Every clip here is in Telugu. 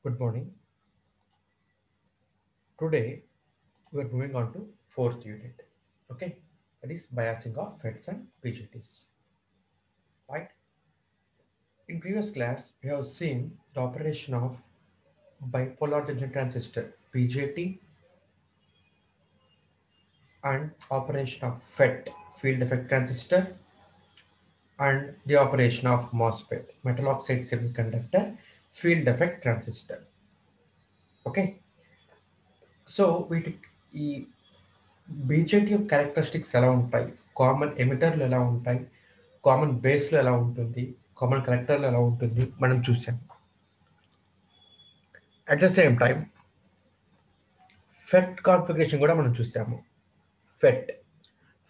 Good morning. Today we are moving on to fourth unit. Okay, that is biasing of FETs and BJTs. Right. In previous class, we have seen the operation of bipolar junction transistor BJT and operation of FET field effect transistor and the operation of MOSFET metal oxide semiconductor field effect transistor. Okay, so ఈ బీజేటీ యొక్క క్యారెక్టరిస్టిక్స్ ఎలా ఉంటాయి, కామన్ ఎమిటర్లు ఎలా ఉంటాయి, కామన్ బేస్లో ఎలా ఉంటుంది, కామన్ కలెక్టర్లు ఎలా ఉంటుంది మనం చూసాం. At the same time FET configuration కూడా మనం చూసాము. ఫెట్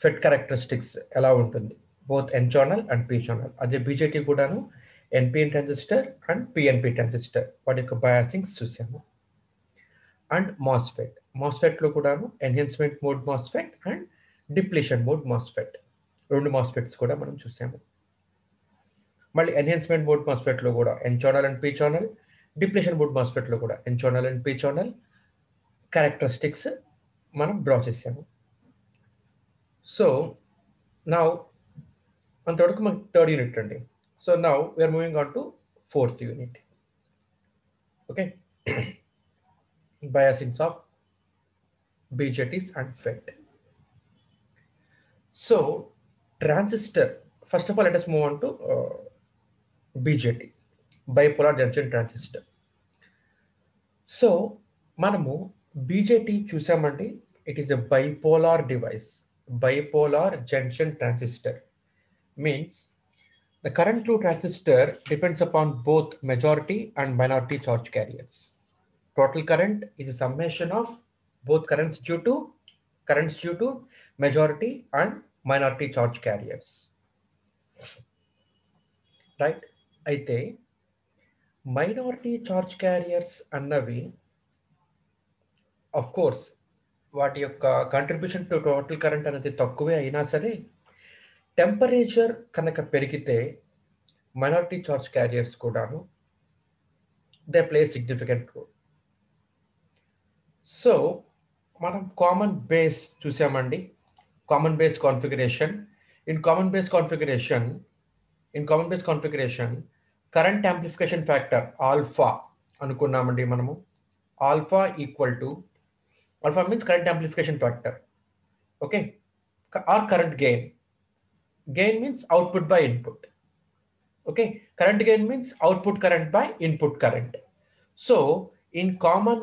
ఫెట్ క్యారెక్టరిస్టిక్స్ ఎలా ఉంటుంది, both N channel and P channel. అదే బీజేటీ కూడాను NPN transistor and PNP transistor వాటి యొక్క బయాసింగ్స్ చూసాము. అండ్ మాస్ఫెట్లో కూడాను enhancement mode MOSFET and depletion mode MOSFET, రెండు మాస్ఫెట్స్ కూడా మనం చూసాము. మళ్ళీ ఎన్హాన్స్మెంట్ మోడ్ మాస్ఫెట్లో కూడా N channel and P channel, depletion mode మాస్ఫెట్లో కూడా N channel and P channel characteristics మనం డ్రా చేసాము. సో నౌ అంతవరకు మనకి థర్డ్ యూనిట్ అండి. So now we are moving on to fourth unit. Okay, biasings of BJTs and FET. So transistor, first of all let us move on to BJT, bipolar junction transistor. So మనము BJT చూసామండి, it is a bipolar device. Bipolar junction transistor means the current through transistor depends upon both majority and minority charge carriers. Total current is a summation of both currents due to majority and minority charge carriers. Right? అయితే మైనారిటీ చార్జ్ క్యారియర్స్ అన్నవి ఆఫ్ కోర్స్ వాటి యొక్క కంట్రిబ్యూషన్ టు టోటల్ కరెంట్ అనేది తక్కువే అయినా సరే, టెంపరేచర్ కనుక పెరిగితే మైనారిటీ చార్జ్ క్యారియర్స్ కూడాను they play significant role. So మనం కామన్ బేస్ చూసామండి, common base configuration. In common base configuration current amplification factor alpha అనుకున్నామండి మనము. Alpha means current amplification factor. Okay, or current gain means output by input. Okay, current gain means output current by input current. So in common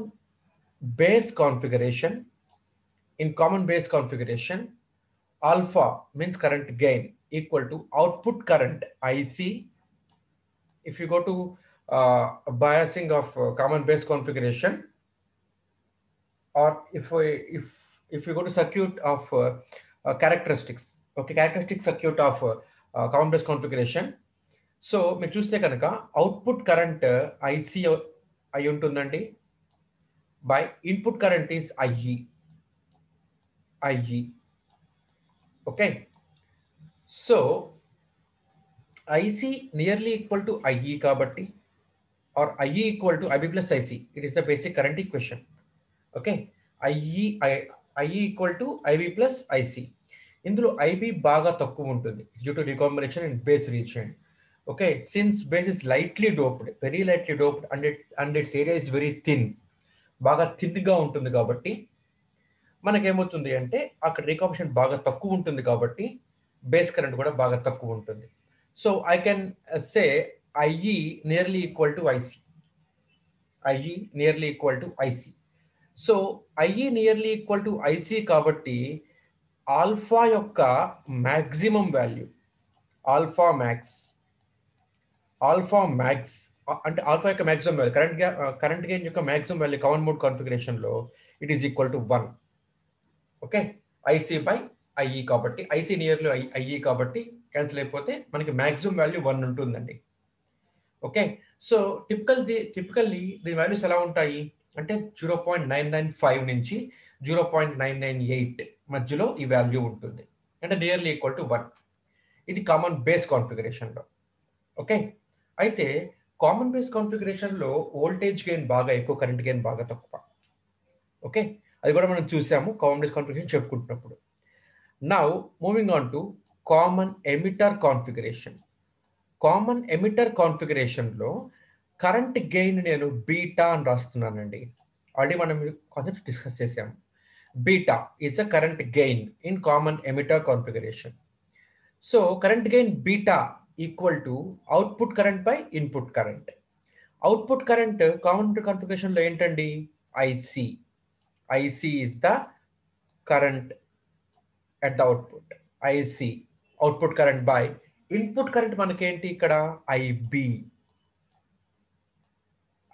base configuration, alpha means current gain equal to output current IC. If you go to biasing of common base configuration, or if you go to circuit of characteristics, okay, characteristic circuit of common base configuration, so మీరు చూస్తే కనుక అవుట్పుట్ కరెంట్ IC అయి ఉంటుందండి, by input current is IE. Okay, so IC nearly equal to IE kabatti, or IE equal to IB plus IC. It is the basic current equation. Okay, IE equal to IB plus IC. ఇందులో IB బాగా తక్కువ ఉంటుంది due to recombination in base region. Okay, since base is lightly doped, very lightly doped, and its area is very thin, బాగా థిన్గా ఉంటుంది కాబట్టి మనకేమవుతుంది అంటే అక్కడ రీకాంబినేషన్ బాగా తక్కువ ఉంటుంది కాబట్టి బేస్ కరెంట్ కూడా బాగా తక్కువ ఉంటుంది. So I can say IE nearly equal to IC. So IE nearly equal to IC కాబట్టి ఆల్ఫా యొక్క మ్యాక్సిమం వాల్యూ, ఆల్ఫా మ్యాక్స్ అంటే ఆల్ఫా యొక్క మ్యాక్సిమం వాల్యూ, కరెంట్ గెయిన్ యొక్క మ్యాక్సిమం వాల్యూ కామన్ మోడ్ కాన్ఫిగరేషన్లో it is equal to 1. Okay, IC by IE కాబట్టి ఐసి నియర్లీ ఐఈ కాబట్టి క్యాన్సిల్ అయిపోతే మనకి మ్యాక్సిమం వాల్యూ 1 ఉంటుందండి. ఓకే, సో టిపికల్లీ దీని వాల్యూస్ ఎలా ఉంటాయి అంటే 0.995 నుంచి 0.998 మధ్యలో ఈ వాల్యూ ఉంటుంది, అంటే నియర్లీ ఈక్వల్ టు 1. ఇది కామన్ బేస్ కాన్ఫిగరేషన్లో. ఓకే, అయితే కామన్ బేస్ కాన్ఫిగరేషన్లో వోల్టేజ్ గెయిన్ బాగా ఎక్కువ, కరెంట్ గెయిన్ బాగా తక్కువ. ఓకే, అది కూడా మనం చూసాము కామన్ బేస్ కాన్ఫిగరేషన్ చెప్పుకుంటున్నప్పుడు. Now moving on to common emitter configuration. Common emitter కాన్ఫిగరేషన్లో కరెంట్ గెయిన్ నేను బీటా అని రాస్తున్నానండి. ఆల్రెడీ మనం కాన్సెప్ట్స్ డిస్కస్ చేసాము. Beta is a current gain in common emitter configuration. So current gain beta equal to output current by input current. Output current common కాన్ఫిగరేషన్లో ఏంటండి? IC. IC is the current at the output. IC output current by input current మనకేంటి ఇక్కడ? IB.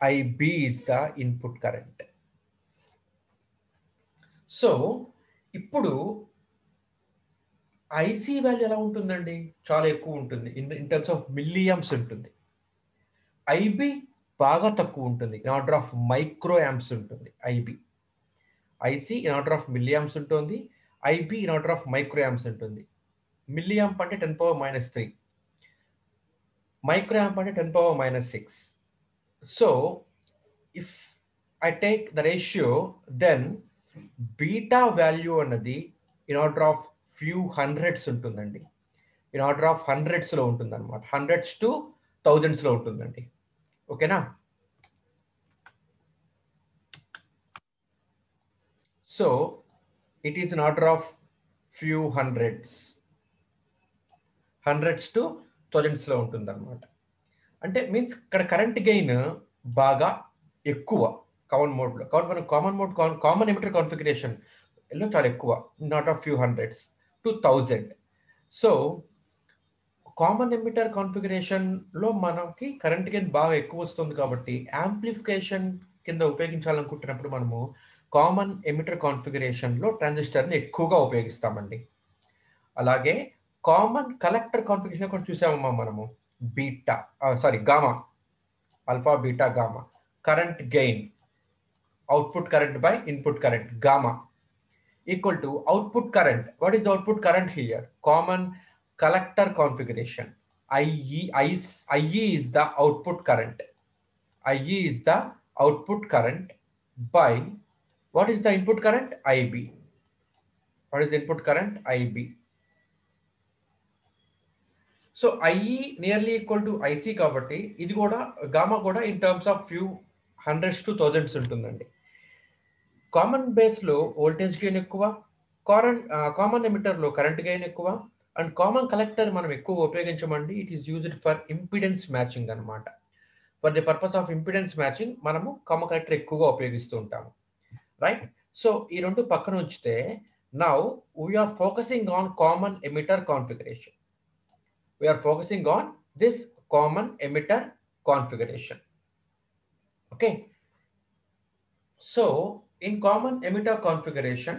IB is the input current. So ఇప్పుడు ఐసి వాల్యూ ఎలా ఉంటుందండి? చాలా ఎక్కువ ఉంటుంది. ఇన్ టర్మ్స్ ఆఫ్ మిల్లియంప్స్ ఉంటుంది. ఐబి బాగా తక్కువ ఉంటుంది, in order of micro amps ఉంటుంది IB. IC in order of milliamps ఉంటుంది, IB in order of micro amps ఉంటుంది. మిల్లియాంప్ అంటే 10⁻³ మైక్రో యాంప్ అంటే 10⁻⁶. So if I take the ratio, then beta value అన్నది in order of few hundreds ఉంటుందండి. ఇన్ ఆర్డర్ ఆఫ్ హండ్రెడ్స్లో ఉంటుంది అనమాట. హండ్రెడ్స్ టు థౌజండ్స్లో ఉంటుందండి. ఓకేనా? So it is in order of few hundreds to థౌజండ్స్లో ఉంటుంది అనమాట. అంటే మీన్స్ ఇక్కడ కరెంట్ గెయిన్ బాగా ఎక్కువ కామన్ మోడ్లో. కాబట్టి మనం కామన్ ఎమిటర్ కాన్ఫిగరేషన్ లో చాలా ఎక్కువ, not of few hundreds to 1000. So common emitter కాన్ఫిగరేషన్లో మనకి కరెంట్ గెయిన్ బాగా ఎక్కువ వస్తుంది కాబట్టి యాంప్లిఫికేషన్ కింద ఉపయోగించాలనుకుంటున్నప్పుడు మనము కామన్ ఎమిటర్ కాన్ఫిగరేషన్లో ట్రాన్సిస్టర్ని ఎక్కువగా ఉపయోగిస్తామండి. అలాగే కామన్ కలెక్టర్ కాన్ఫిగరేషన్ కూడా చూసామమ్మా మనము. Beta gamma, alpha beta gamma. Current gain output current by input current, gamma equal to output current. What is the output current here? Common collector configuration. IE is the output current. IE is the output current by what is the input current? IB. What is the input current? IB. So IE nearly equal to IC కాబట్టి ఇది కూడా గామా కూడా in terms of few hundreds to thousands ఉంటుందండి. కామన్ బేస్లో వోల్టేజ్ గెయిన్ ఎక్కువ, కామన్ ఎమిటర్లో కరెంట్ గెయిన్ ఎక్కువ, అండ్ కామన్ కలెక్టర్ మనం ఎక్కువ ఉపయోగించమండి. It is used for impedance matching అనమాట. For the purpose of impedance matching మనము కామన్ కలెక్టర్ ఎక్కువగా ఉపయోగిస్తూ ఉంటాము, రైట్? సో ఈ రెండు పక్కన ఉంచితే now we're focusing on common emitter configuration. We're focusing on this common emitter configuration. Okay, so in common emitter configuration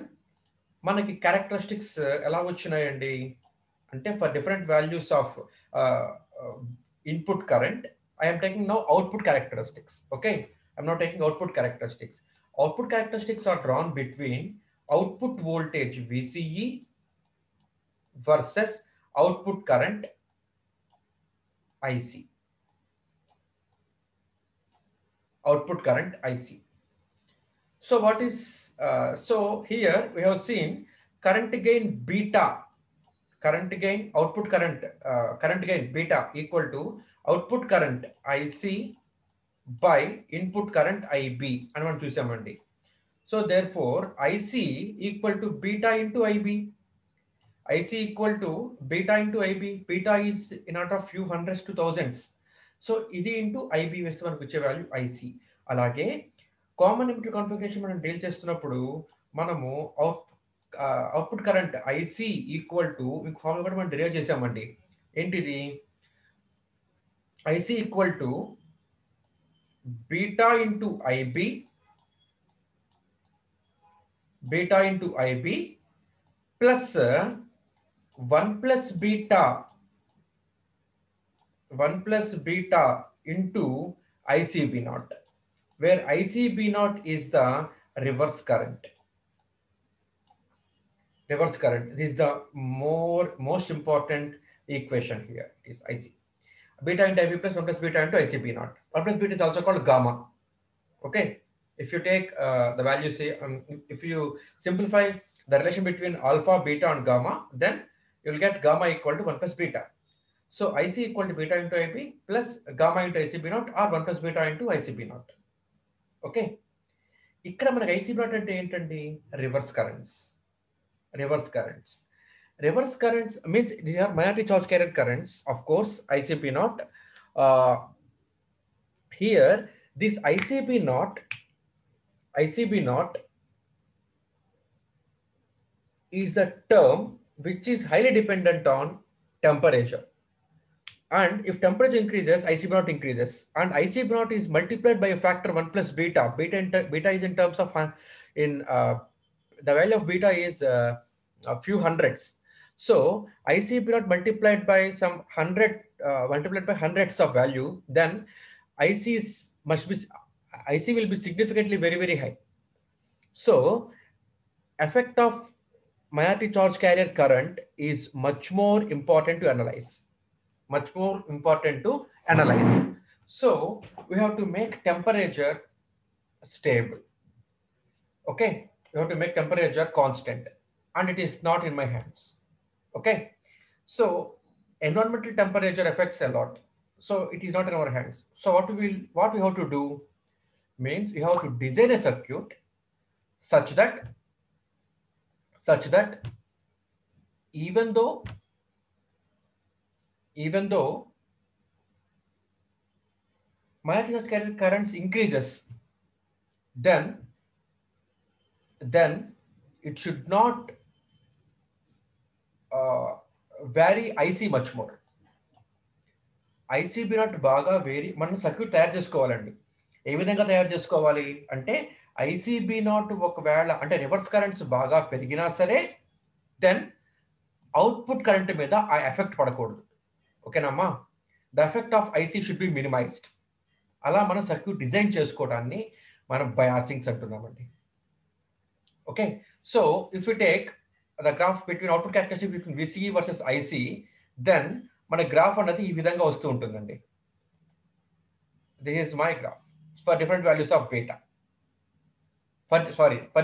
మనకి క్యారెక్టరిస్టిక్స్ ఎలా వచ్చినాయండి అంటే, for different values of input current I'm taking now output characteristics. Okay, I'm not taking output characteristics. Output characteristics are drawn between output voltage VCE versus output current IC. Output current IC. So what is so here we have seen current gain beta, current gain output current gain beta equal to output current IC by input current IB అని మనం చూసామండి. So therefore IC equal to beta into IB. IC equal to beta into IB. Beta is in order of few hundreds to thousands. So ఇది ఇంటూ IB వేస్తే మనకు వచ్చే వాల్యూ IC. అలాగే కామన్ ఎమిటర్ కాన్ఫిగరేషన్ మనం డీల్ చేస్తున్నప్పుడు మనము output current IC equal to మీకు ఫార్ములా కూడా మనం డెరైవ్ చేసామండి. ఏంటిది? IC equal to beta into IB, beta into IB plus 1 plus beta into ICB0, where ICB0 is the reverse current. Reverse current, this is the most important equation here, is IC. beta into IB plus 1 plus beta into ICB naught. 1 plus beta is also called gamma. Okay. If you take the value, say, if you simplify the relation between alpha, beta, and gamma, then you'll get gamma equal to 1 plus beta. So IC equal to beta into IB plus gamma into ICB naught or 1 plus beta into ICB naught. Okay. ఇక్కడ మనకి ICB naught అంటే ఏంటండి? Reverse currents. Reverse currents. Reverse currents means these are minority charge carrier currents, of course, ICB naught. Here, this ICB naught is a term which is highly dependent on temperature. And if temperature increases, ICB naught increases. And ICB naught is multiplied by a factor 1 plus beta. Beta is in terms of, the value of beta is a few hundreds. So ICB naught multiplied by some multiplied by hundreds of value, then IC will be significantly very, very high. So effect of minority charge carrier current is much more important to analyze. So we have to make temperature stable. Okay, we have to make temperature constant, and it is not in my hands. Okay, so environmental temperature affects a lot, so it is not in our hands. So what we have to do means we have to design a circuit such that even though minority charge carrier currents increases, then it should not vary IC much more. ICB naught బాగా వేరీ మనం సర్క్యూట్ తయారు చేసుకోవాలండి. ఏ విధంగా తయారు చేసుకోవాలి అంటే ICB naught ఒకవేళ అంటే రివర్స్ కరెంట్స్ బాగా పెరిగినా సరే దెన్ అవుట్పుట్ కరెంట్ మీద ఆ ఎఫెక్ట్ పడకూడదు. ఓకేనమ్మా? The effect of IC should be minimised. అలా మనం సర్క్యూట్ డిజైన్ చేసుకోవడాన్ని మనం బయాసింగ్స్ అంటున్నామండి. Okay, so if you take the graph between output characteristic between VCE versus IC, then మన గ్రాఫ్ అనేది ఈ విధంగా వస్తూ ఉంటుందండి. This is my graph for different values of beta. For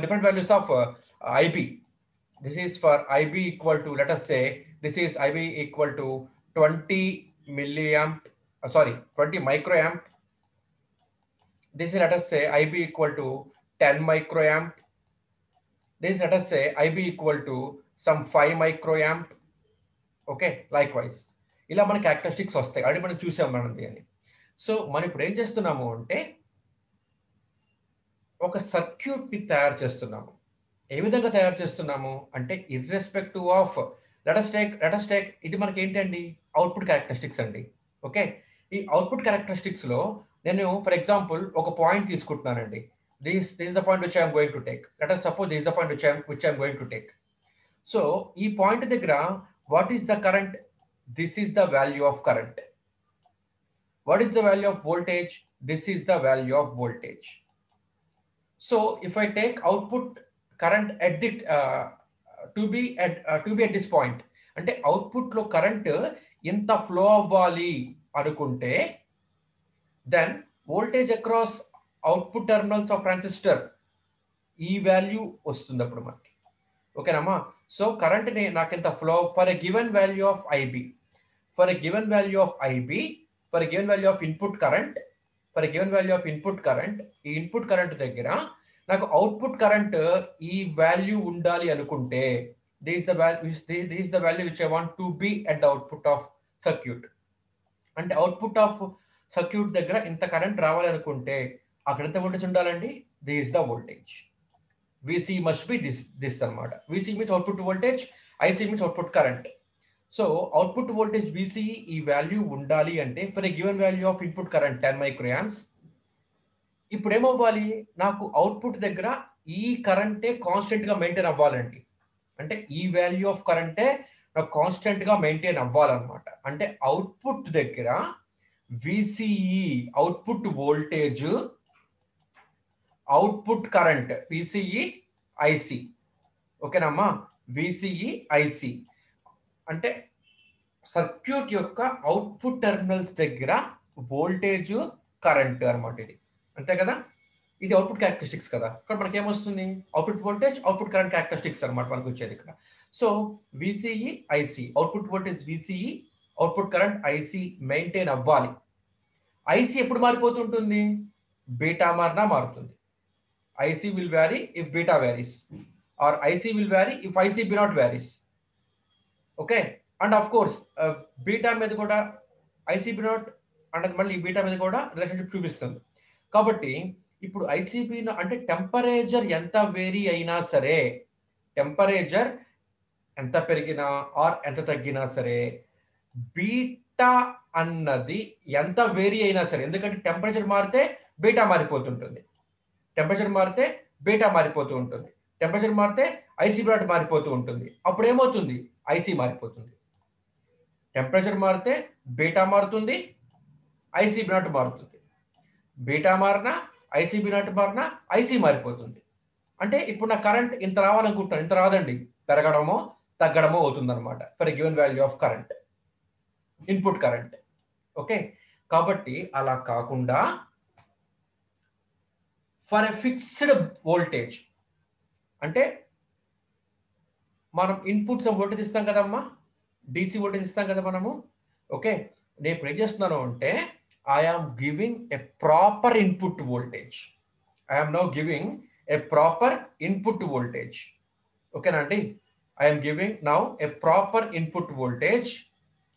different values of IB. This is for IB equal to, let us say, this is IB equal to 20 microamp. This is, let us say, IB equal to 10 microamp. This, let us say, IB equal to some 5 microamp. Okay, likewise. ఇలా మన క్యారెక్టరిస్టిక్స్ వస్తాయి. అది మనం చూసాం మనం దీన్ని. సో మనం ఇప్పుడు ఏం చేస్తున్నాము అంటే ఒక సర్క్యూట్ని తయారు చేస్తున్నాము. ఏ విధంగా తయారు చేస్తున్నాము అంటే irrespective of let us take ఇది మనకి ఏంటండి అవుట్పుట్ క్యారెక్టరిస్టిక్స్ అండి. ఓకే, ఈ అవుట్పుట్ క్యారెక్టరిస్టిక్స్ లో నేను ఫర్ ఎగ్జాంపుల్ ఒక పాయింట్ తీసుకుంటున్నానండి. This is the point which I am going to take. Let us suppose this is the point which I am going to take. So, ఈ పాయింట్ దగ్గర what is the current? This is the value of current. What is the value of voltage? This is the value of voltage. So, if I take output current at the to be at this point, అంటే అవుట్పుట్ లో కరెంట్ ఎంత ఫ్లో అవ్వాలి అనుకుంటే then voltage across output terminals of transistor ఈ వాల్యూ వస్తుంది అప్పుడు మనకి. ఓకేనమ్మా? సో కరెంట్ నాకు ఎంత flow for a given value of IB, for a given value of IB, for a given value of input current, for a given value of input current, ఈ ఇన్పుట్ కరెంట్ దగ్గర నాకు అవుట్పుట్ కరెంట్ ఈ వాల్యూ ఉండాలి అనుకుంటే this is the value which I want to be at the output of circuit. అంటే అవుట్పుట్ ఆఫ్ సర్క్యూట్ దగ్గర ఇంత కరెంట్ రావాలి అనుకుంటే అక్కడ ఎంత వోల్టేజ్ ఉండాలండి? This is the voltage. VC must be this అన్నమాట. VC means output voltage, IC means output current. So output voltage VCE ఈ వాల్యూ ఉండాలి అంటే for a given value of input current 10 microamps. ఇప్పుడు ఏమవ్వాలి? నాకు అవుట్పుట్ దగ్గర ఈ కరెంటే కాన్స్టెంట్ గా మెయింటైన్ అవ్వాలండి. అంటే ఈ వాల్యూ ఆఫ్ కరెంటే నాకు కాన్స్టెంట్ గా మెయింటైన్ అవ్వాలన్నమాట. అంటే అవుట్పుట్ దగ్గర VCE output voltage, output current VCE IC. ఓకేనమ్మా? VCE IC అంటే సర్క్యూట్ యొక్క అవుట్పుట్ టెర్మినల్స్ దగ్గర వోల్టేజ్ కరెంట్ అనమాట ఇది, అంతే కదా. ఇది అవుట్పుట్ క్యారెక్టరిస్టిక్స్ కదా. ఇక్కడ మనకి ఏమొస్తుంది, output voltage output current characteristics అనమాట మనకు వచ్చేది ఇక్కడ. So VCE IC, output voltage VCE, output current IC maintain అవ్వాలి. ఐసి ఎప్పుడు మారిపోతుంటుంది, బీటా మారినా మారుతుంది. IC will vary if beta varies, or IC will vary if IC B not varies. Okay, and of course beta మీద కూడా ఐసీబీ నాట్ అనేది మళ్ళీ బీటా మీద కూడా రిలేషన్షిప్ చూపిస్తుంది. కాబట్టి ఇప్పుడు ఐసీబీ అంటే టెంపరేచర్ ఎంత వేరీ అయినా సరే, టెంపరేచర్ ఎంత పెరిగినా ఆర్ ఎంత తగ్గినా సరే, బీటా అన్నది ఎంత వేరీ అయినా సరే, ఎందుకంటే టెంపరేచర్ మారితే బీటా మారిపోతుంటుంది, టెంపరేచర్ మారితే బీటా మారిపోతూ ఉంటుంది, టెంపరేచర్ మారితే ఐసీబీ నాట్ మారిపోతూ ఉంటుంది. అప్పుడు ఏమవుతుంది, ఐసీ మారిపోతుంది. టెంపరేచర్ మారితే బీటా మారుతుంది, ఐసీబీ నాట్ మారుతుంది. బీటా మారినా ఐసీబీ నాట్ మారినా ఐసీ మారిపోతుంది. అంటే ఇప్పుడు నా కరెంట్ ఇంత రావాలనుకుంటాను, ఇంత రాదండి, పెరగడమో తగ్గడమో అవుతుంది అనమాట for given value of current, input current. Okay, కాబట్టి అలా కాకుండా ఫర్ ఎ ఫిక్స్డ్ వోల్టేజ్, అంటే మనం ఇన్పుట్ వోల్టేజ్ ఇస్తాం కదమ్మా, డిసి వోల్టేజ్ ఇస్తాం కదా మనము. ఓకే, నేను ఇప్పుడు ఏం చేస్తున్నాను అంటే I am giving a proper input voltage, I am now giving a proper input voltage. ఓకేనా అండి, I'm giving now a proper input voltage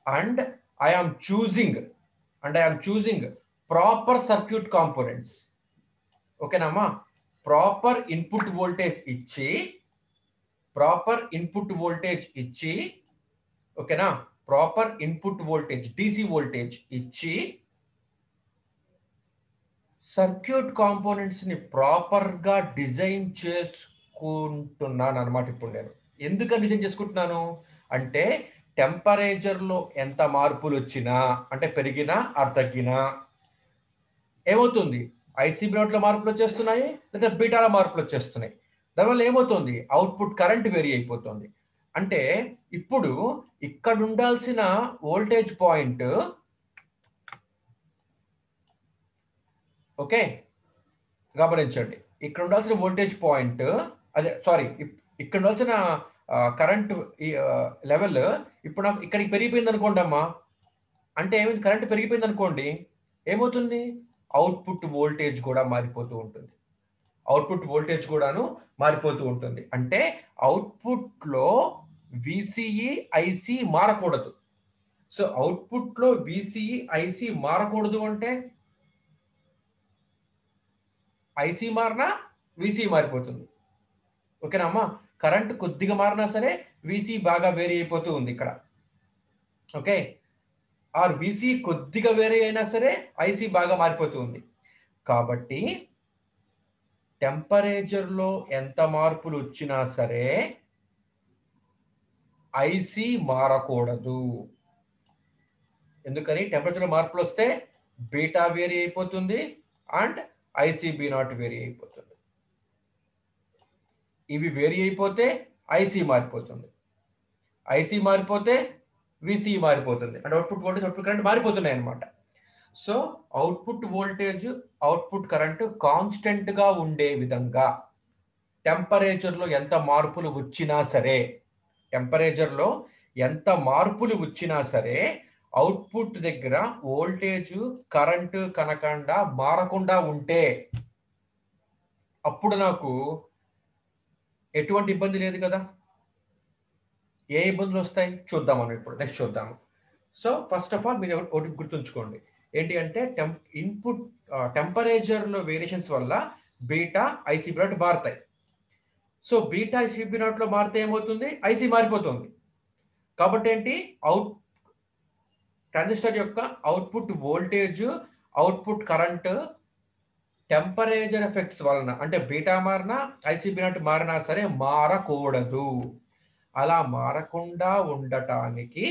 and I am choosing proper circuit components. ఓకేనమ్మా, ప్రాపర్ ఇన్పుట్ వోల్టేజ్ ఇచ్చి ఓకేనా, proper input voltage DC voltage ఇచ్చి సర్క్యూట్ కాంపోనెంట్స్ ని ప్రాపర్ గా డిజైన్ చేసుకుంటున్నాను అనమాట. ఇప్పుడు నేను ఎందుకని డిజైన్ చేసుకుంటున్నాను అంటే టెంపరేచర్ లో ఎంత మార్పులు వచ్చినా, అంటే పెరిగినా ఆర్ తగ్గినా ఏమవుతుంది, ఐసీబీ నాట్ లో మార్పులు వచ్చేస్తున్నాయి లేదా బీటాలో మార్పులు వచ్చేస్తున్నాయి. దానివల్ల ఏమవుతుంది, అవుట్పుట్ కరెంట్ వేరీ అయిపోతుంది. అంటే ఇప్పుడు ఇక్కడ ఉండాల్సిన వోల్టేజ్ పాయింట్, ఓకే గమనించండి, ఇక్కడ ఉండాల్సిన వోల్టేజ్ పాయింట్, ఇక్కడ ఉండాల్సిన కరెంట్ లెవెల్ ఇప్పుడు నాకు ఇక్కడికి పెరిగిపోయింది అనుకోండి అమ్మా, అంటే ఏమైంది, కరెంట్ పెరిగిపోయింది అనుకోండి, ఏమవుతుంది, అవుట్పుట్ వోల్టేజ్ కూడా మారిపోతూ ఉంటుంది, అవుట్పుట్ వోల్టేజ్ కూడాను మారిపోతూ ఉంటుంది. అంటే అవుట్పుట్ లో విసిఈ ఐసి మారకూడదు. సో అవుట్పుట్ లో విసిఈ ఐసి మారకూడదు అంటే ఐసి మారినా విసిఈ మారిపోతుంది. ఓకేనా అమ్మా, కరెంట్ కొద్దిగా మారినా సరే విసిఈ బాగా వేరీ అయిపోతూ ఉంది ఇక్కడ. ఓకే, ఆర్ విసి కొద్దిగా వేరీ అయినా సరే ఐసి బాగా మారిపోతూ ఉంది. కాబట్టి టెంపరేచర్లో ఎంత మార్పులు వచ్చినా సరే ఐసి మారకూడదు. ఎందుకని, టెంపరేచర్లో మార్పులు వస్తే బీటా వేరీ అయిపోతుంది అండ్ ఐసీబీ నాట్ వేరీ అయిపోతుంది. ఇవి వేరీ అయిపోతే ఐసి మారిపోతుంది, ఐసి మారిపోతే విసి మారిపోతుంది, and output voltage output current మారిపోతున్నాయి అనమాట. So output voltage output current constant గా ఉండే విధంగా టెంపరేచర్లో ఎంత మార్పులు వచ్చినా సరే, టెంపరేచర్లో ఎంత మార్పులు వచ్చినా సరే అవుట్పుట్ దగ్గర వోల్టేజ్ కరెంటు కనకుండా మారకుండా ఉంటే అప్పుడు నాకు ఎటువంటి ఇబ్బంది లేదు కదా. ఏ ఇబ్బందులు వస్తాయి చూద్దాం మనం ఇప్పుడు, నెక్స్ట్ చూద్దాము. సో ఫస్ట్ ఆఫ్ ఆల్ మీరు ఒకటి గుర్తుంచుకోండి, ఏంటి అంటే ఇన్పుట్ టెంపరేచర్లో వేరియేషన్స్ వల్ల బీటా ఐసీబీ నాట్ మారుతాయి. సో బీటా ఐసీబీ నాట్లో మారితే ఏమవుతుంది, ఐసీ మారిపోతుంది. కాబట్టి ఏంటి, ట్రాన్సిస్టర్ యొక్క output voltage output current temperature effects వలన, అంటే బీటా మారినా ఐసీబీ నాట్ మారినా సరే మారకూడదు. అలా మారకుండా ఉండటానికి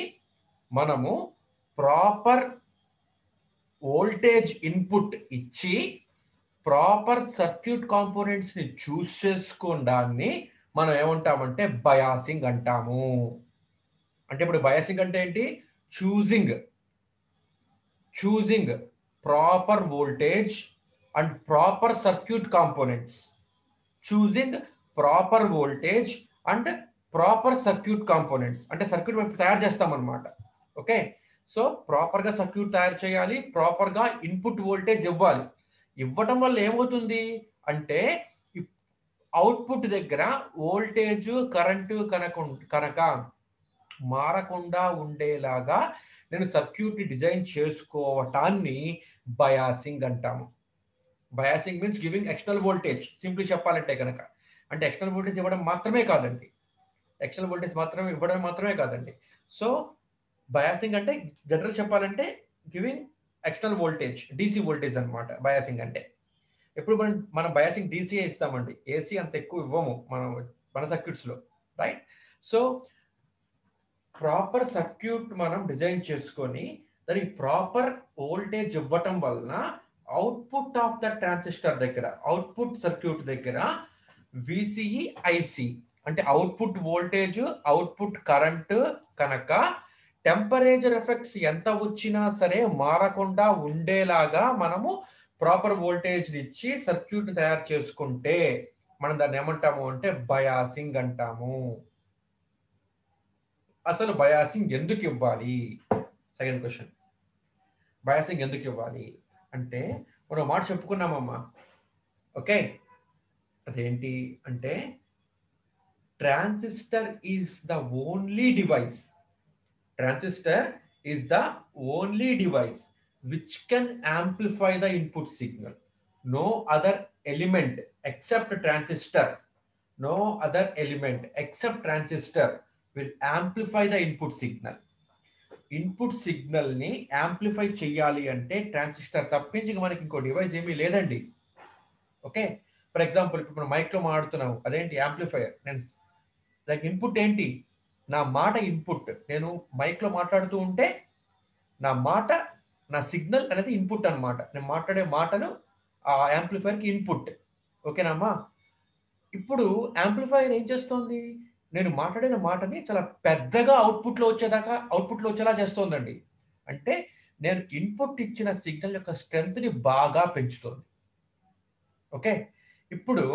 మనము ప్రాపర్ వోల్టేజ్ ఇన్పుట్ ఇచ్చి ప్రాపర్ సర్క్యూట్ కాంపోనెంట్స్ ని చూస్ చేసుకోవడాన్ని మనం ఏమంటామంటే బయాసింగ్ అంటాము. అంటే ఇప్పుడు బయాసింగ్ అంటే ఏంటి, choosing proper voltage and proper circuit components. Choosing proper voltage and proper circuit components. అంటే సర్క్యూట్ మేము తయారు చేస్తాం అనమాట. ఓకే, సో ప్రాపర్ గా సర్క్యూట్ తయారు చేయాలి, ప్రాపర్ గా ఇన్పుట్ వోల్టేజ్ ఇవ్వాలి. ఇవ్వటం వల్ల ఏమవుతుంది అంటే అవుట్పుట్ దగ్గర వోల్టేజ్ కరెంటు కనుక మారకుండా ఉండేలాగా నేను సర్క్యూట్ ని డిజైన్ చేసుకోవటాన్ని బయాసింగ్ అంటాము. Biasing means giving external voltage. Simply చెప్పాలంటే కనుక అంటే ఎక్స్టర్నల్ వోల్టేజ్ ఇవ్వడం మాత్రమే కాదండి, ఎక్స్టర్నల్ వోల్టేజ్ ఇవ్వడం మాత్రమే కాదండి. సో బయాసింగ్ అంటే జనరల్ చెప్పాలంటే giving external voltage, DC voltage అనమాట బయాసింగ్ అంటే. ఎప్పుడు మనం బయాసింగ్ డీసీఏ ఇస్తామండి, ఏసీ అంత ఎక్కువ ఇవ్వము మన సర్క్యూట్స్ లో, రైట్? సో ప్రాపర్ సర్క్యూట్ మనం డిజైన్ చేసుకొని దానికి ప్రాపర్ వోల్టేజ్ ఇవ్వటం వలన అవుట్పుట్ ఆఫ్ ద ట్రాన్సిస్టర్ దగ్గర, అవుట్పుట్ సర్క్యూట్ దగ్గర విసిఈ ఐసి అంటే అవుట్పుట్ వోల్టేజ్, అవుట్పుట్ కరెంట్ కనుక టెంపరేచర్ ఎఫెక్ట్స్ ఎంత వచ్చినా సరే మారకుండా ఉండేలాగా మనము ప్రాపర్ వోల్టేజ్ ఇచ్చి సర్క్యూట్ తయారు చేసుకుంటే మనం దాన్ని ఏమంటాము అంటే బయాసింగ్ అంటాము. అసలు బయాసింగ్ ఎందుకు ఇవ్వాలి? సెకండ్ క్వశ్చన్, బయాసింగ్ ఎందుకు ఇవ్వాలి అంటే మనం మాట చెప్పుకున్నామమ్మా. ఓకే, అదేంటి అంటే transistor is the only device, transistor is the only device which can amplify the input signal. No other element except transistor, no other element except transistor will amplify the input signal. Input signal ని యాంప్లిఫై చేయాలి అంటే ట్రాన్సిస్టర్ తప్పించి మనకి ఇంకో డివైస్ ఏమీ లేదండి. ఓకే, ఫర్ ఎగ్జాంపుల్ ఇప్పుడు మనం మైక్ లో మాట్లాడుతున్నాము, అదేంటి యాంప్లిఫైయర్. నేను లైక్ ఇన్పుట్ ఏంటి, నా మాట ఇన్పుట్. నేను మైక్ లో మాట్లాడుతూ ఉంటే నా మాట, నా సిగ్నల్ అనేది ఇన్పుట్ అనమాట. నేను మాట్లాడే మాటలు ఆ యాంప్లిఫైయర్కి ఇన్పుట్. ఓకేనమ్మా? ఇప్పుడు యాంప్లిఫైయర్ ఏం చేస్తుంది, నేను మాట్లాడిన మాటని చాలా పెద్దగా అవుట్పుట్లో వచ్చేలా చేస్తోందండి. అంటే నేను ఇన్పుట్ ఇచ్చిన సిగ్నల్ యొక్క స్ట్రెంగ్త్ ని బాగా పెంచుతుంది. ఓకే, ఇప్పుడు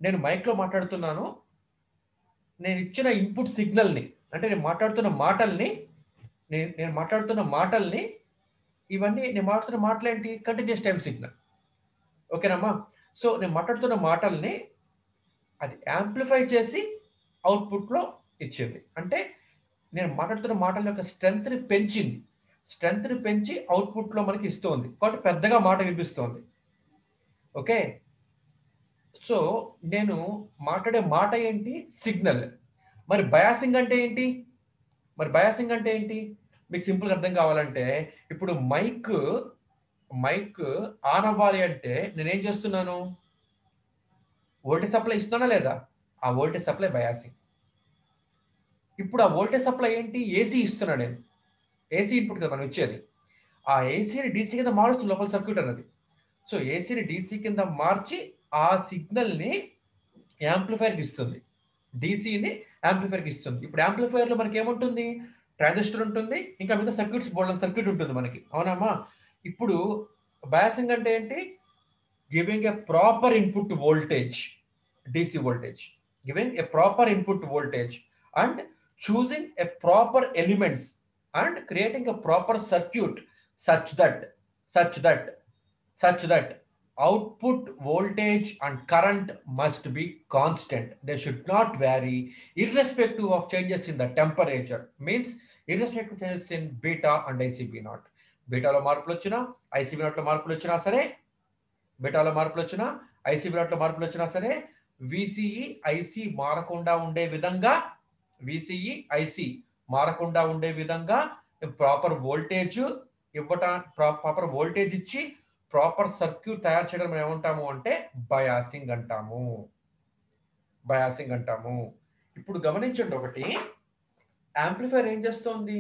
నేను మైక్లో మాట్లాడుతున్నాను, నేను ఇచ్చిన ఇన్పుట్ సిగ్నల్ని అంటే నేను మాట్లాడుతున్న మాటల్ని ఇవన్నీ నేను మాట్లాడుతున్న మాటలు ఏంటి, కంటిన్యూస్ టైం సిగ్నల్. ఓకేనమ్మా? సో నేను మాట్లాడుతున్న మాటల్ని అది యాంప్లిఫై చేసి అవుట్పుట్లో ఇచ్చింది. అంటే నేను మాట్లాడుతున్న మాటల యొక్క స్ట్రెంగ్త్ని పెంచి అవుట్పుట్లో మనకి ఇస్తుంది, కాబట్టి పెద్దగా మాట వినిపిస్తుంది. ఓకే, సో నేను మాట్లాడే మాట ఏంటి, సిగ్నల్. మరి బయాసింగ్ అంటే ఏంటి? మీకు సింపుల్గా అర్థం కావాలంటే ఇప్పుడు మైక్ ఆన్ అవ్వాలి అంటే నేనేం చేస్తున్నాను, వోల్టేజ్ సప్లై ఇస్తున్నానా లేదా? ఆ వోల్టేజ్ సప్లై బయాసింగ్. ఇప్పుడు ఆ వోల్టేజ్ సప్లై ఏంటి, ఏసీ ఇస్తున్నా నేను, ఏసీ ఇన్పుట్ కదా మనం ఇచ్చేది. ఆ ఏసీని డీసీ కింద మారుస్తుంది లోపల సర్క్యూట్ అన్నది. సో ఏసీని డీసీ కింద మార్చి ఆ సిగ్నల్ని యాంప్లిఫైర్కి ఇస్తుంది, డీసీని యాంప్లిఫైర్కి ఇస్తుంది. ఇప్పుడు యాంప్లిఫైర్లో మనకి ఏముంటుంది, ట్రాన్సిస్టర్ ఉంటుంది, ఇంకా మిగతా సర్క్యూట్ ఉంటుంది మనకి. అవునమ్మా? ఇప్పుడు బయాసింగ్ అంటే ఏంటి, giving a proper input voltage, DC voltage, giving a proper input voltage and choosing a proper elements and creating a proper circuit such that output voltage and current must be constant. They should not vary irrespective of changes in the temperature. Means irrespective of changes in beta and ICB0. బీటాలో మార్పులు వచ్చినా, ICB0లో మార్పులు వచ్చినా సరే, బీటాలో మార్పులు వచ్చినా, ICB0లో మార్పులు వచ్చినా సరే, విసిఈ ఐసి మారకుండా ఉండే విధంగా ప్రాపర్ వోల్టేజ్ ఇచ్చి ప్రాపర్ సర్క్యూట్ తయారు చేయడం మనం ఏమంటాము అంటే బయాసింగ్ అంటాము. ఇప్పుడు గమనించండి ఒకటి, యాంప్లిఫైర్ ఏం చేస్తోంది,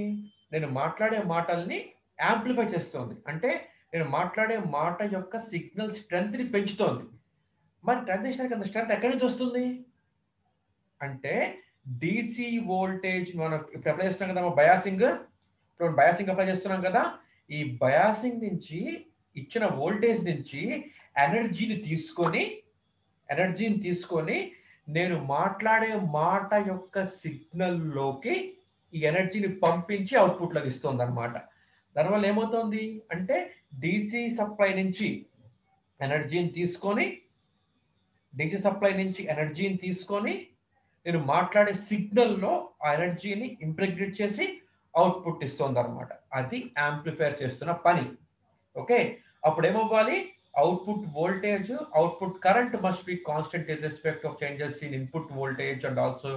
నేను మాట్లాడే మాటల్ని యాంప్లిఫై చేస్తోంది. అంటే నేను మాట్లాడే మాట యొక్క సిగ్నల్ స్ట్రెంగ్త్ ని పెంచుతోంది. మరి ట్రాన్సిస్టర్కి అంత స్ట్రెంగ్త్ ఎక్కడి నుంచి వస్తుంది అంటే డిసి వోల్టేజ్ మనం ఇప్పుడు అప్లై చేస్తున్నాం కదా బయాసింగ్, ఇప్పుడు బయాసింగ్ అప్లై చేస్తున్నాం కదా, ఈ బయాసింగ్ నుంచి ఇచ్చిన వోల్టేజ్ నుంచి ఎనర్జీని తీసుకొని నేను మాట్లాడే మాట యొక్క సిగ్నల్లోకి ఈ ఎనర్జీని పంపించి అవుట్పుట్లోకి ఇస్తుంది అనమాట. దానివల్ల ఏమవుతుంది అంటే డిసి సప్లై నుంచి ఎనర్జీని తీసుకొని నేను మాట్లాడే సిగ్నల్లో ఆ ఎనర్జీని ఇంప్రెగ్నేట్ చేసి అవుట్పుట్ ఇస్తుంది అనమాట. అది యాంప్లిఫైర్ చేస్తున్న పని. ఓకే, అప్పుడు ఏమవ్వాలి, output voltage, output current must be constant in respect of changes in input voltage and also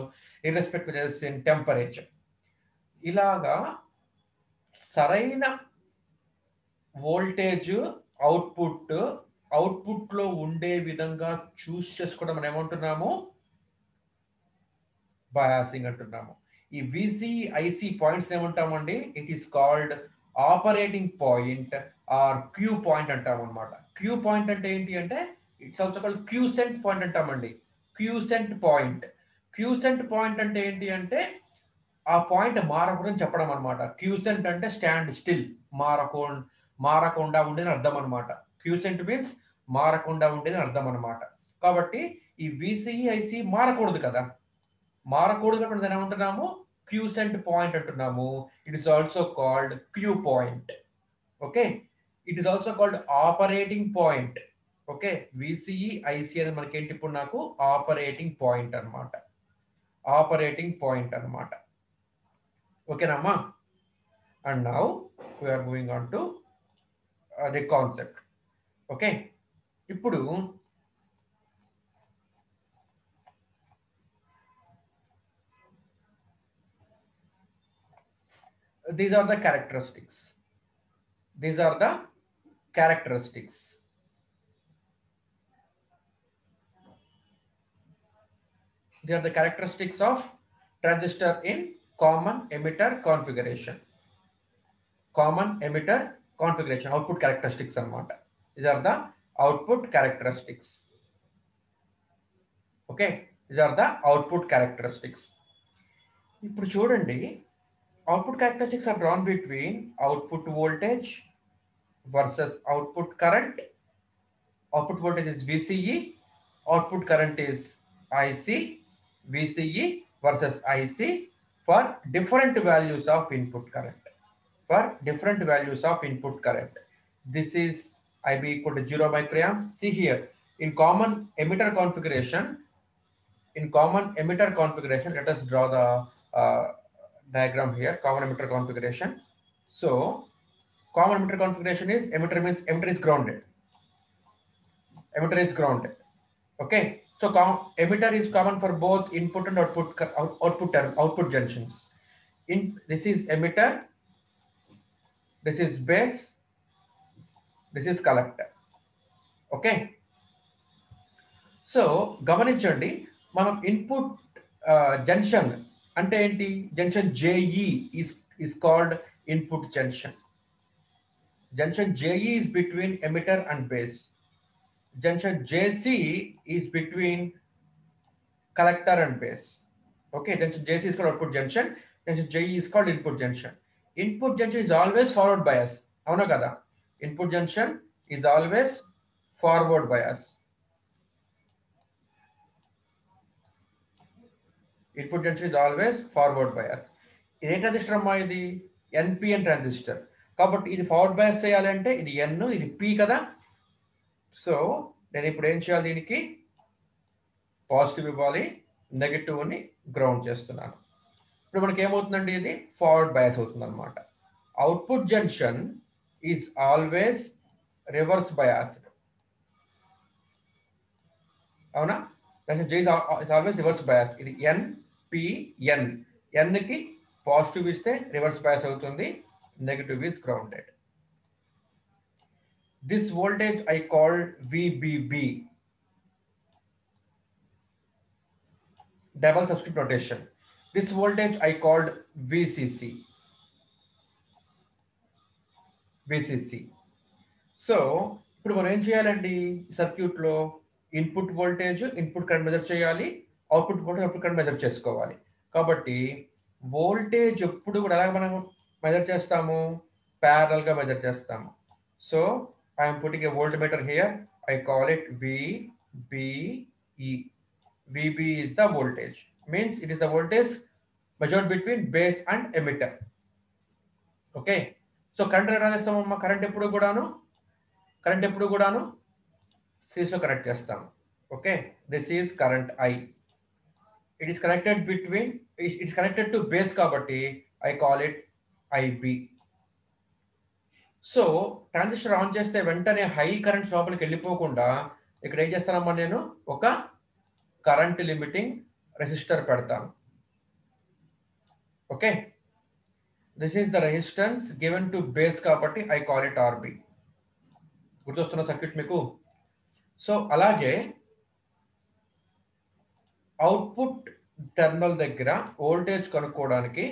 in respect changes in temperature. ఇలాగా సరైన వోల్టేజ్ అవుట్పుట్లో ఉండే విధంగా చూస్ చేసుకోవడం మనం ఏమంటున్నాము, బయాసింగ్ అంటున్నాము. ఈ విసిఐసి పాయింట్స్ ఏమంటామండి, it is called operating point or Q point అంటాం అనమాట. క్యూ పాయింట్ అంటే ఏంటి అంటే it's also called quiescent point అంటామండి. క్యూసెంట్ పాయింట్ అంటే ఏంటి అంటే ఆ పాయింట్ మారకూడదని చెప్పడం అనమాట. క్యూసెంట్ అంటే స్టాండ్ స్టిల్, మారకుండా ఉండేది అర్థం అనమాట. క్యూసెంట్ మీన్స్ మారకుండా ఉండేది అర్థం అనమాట. కాబట్టి ఈ విసిఐసి మారకూడదు కదా, మారకూడదు దాన్ని ఏమంటున్నాము, క్యూసెంట్ పాయింట్ అంటున్నాము. It is also called Q point. Okay, it is also called operating point. Okay, VCIC అనేది మనకేంటి ఇప్పుడు నాకు ఆపరేటింగ్ పాయింట్ అనమాట. ఓకేనమ్మా. And now we are moving on to the concept. Okay, ఇప్పుడు these are the characteristics. They are the characteristics of transistor in common emitter configuration. Output characteristics anamata. These are the output characteristics. Okay, these are the output characteristics. ఇప్పుడు చూడండి, output characteristics are drawn between output voltage versus output current. Output voltage is VCE, output current is IC. VCE versus IC for different values of input current. This is IB equal to 0 microamp. See here, in common emitter configuration, let us draw the diagram here. Common emitter configuration. So common emitter configuration is emitter is grounded. Okay, so emitter is common for both input and output junctions. This is emitter, this is base, this is collector. Okay, so గమనించండి, మనం ఇన్పుట్ జంక్షన్ అంటే ఏంటి, junction JE is called input junction. Junction JE is between emitter and base. Junction JC is between collector and base. Okay, junction JC is called output junction. Junction JE is called input junction. Input junction is always forward bias. Avuna kada? Input junction is always forward bias. Input junction is always forward bias. ఇది ట్రాన్సిస్టర్ అమ్మా, ఇది NPN ట్రాన్సిస్టర్. కాబట్టి ఇది ఫార్వర్డ్ బయాస్ చేయాలంటే ఇది N, ఇది P కదా. సో నేను ఇప్పుడు ఏం చేయాలి, దీనికి పాజిటివ్ ఇవ్వాలి, నెగటివ్ని గ్రౌండ్ చేస్తున్నాను. ఇప్పుడు మనకి ఏమవుతుందండి, ఇది ఫార్వర్డ్ బయాస్ అవుతుంది అనమాట. Output junction is always reverse biased. అవునా, ఆల్వేస్ రివర్స్ బయాస్. ఇది NPN. Nకి పాజిటివ్ ఇస్తే రివర్స్ బయాస్ అవుతుంది, negative is grounded. This voltage I call VBB, double subscript notation. This voltage I called VCC. సో ఇప్పుడు మనం ఏం చేయాలండి, సర్క్యూట్ లో input voltage, input current measure చేయాలి, output voltage, output current measure చేసుకోవాలి. కాబట్టి వోల్టేజ్ ఎప్పుడు కూడా ఎలా మనం మెజర్ చేస్తాము, ప్యారల్ గా మెజర్ చేస్తాము. So I'm putting a volt meter here, I call it VBE. VB is the voltage, means it is the voltage measured between base and emitter. Okay, so current ఎలా చేస్తామమ్మా, కరెంట్ ఎప్పుడు కూడాను సిరీస్లో కనెక్ట్ చేస్తాము. Okay, this is current I. It is connected between, it's connected to base కాబట్టి I call it IB. So transistor on చేస్తే వెంటనే హై కరెంట్ లోపలికి వెళ్ళిపోకుండా ఇక్కడ ఏం చేస్తానమ్మా, నేను ఒక కరెంట్ లిమిటింగ్ రెసిస్టర్ పెడతాను. Okay, this is the resistance given to base కాబట్టి ఐ కాల్ ఇట్ RB. గుర్తొస్తున్న సర్క్యూట్ మీకు? సో అలాగే అవుట్పుట్ టెర్మినల్ దగ్గర వోల్టేజ్ కనుక్కోవడానికి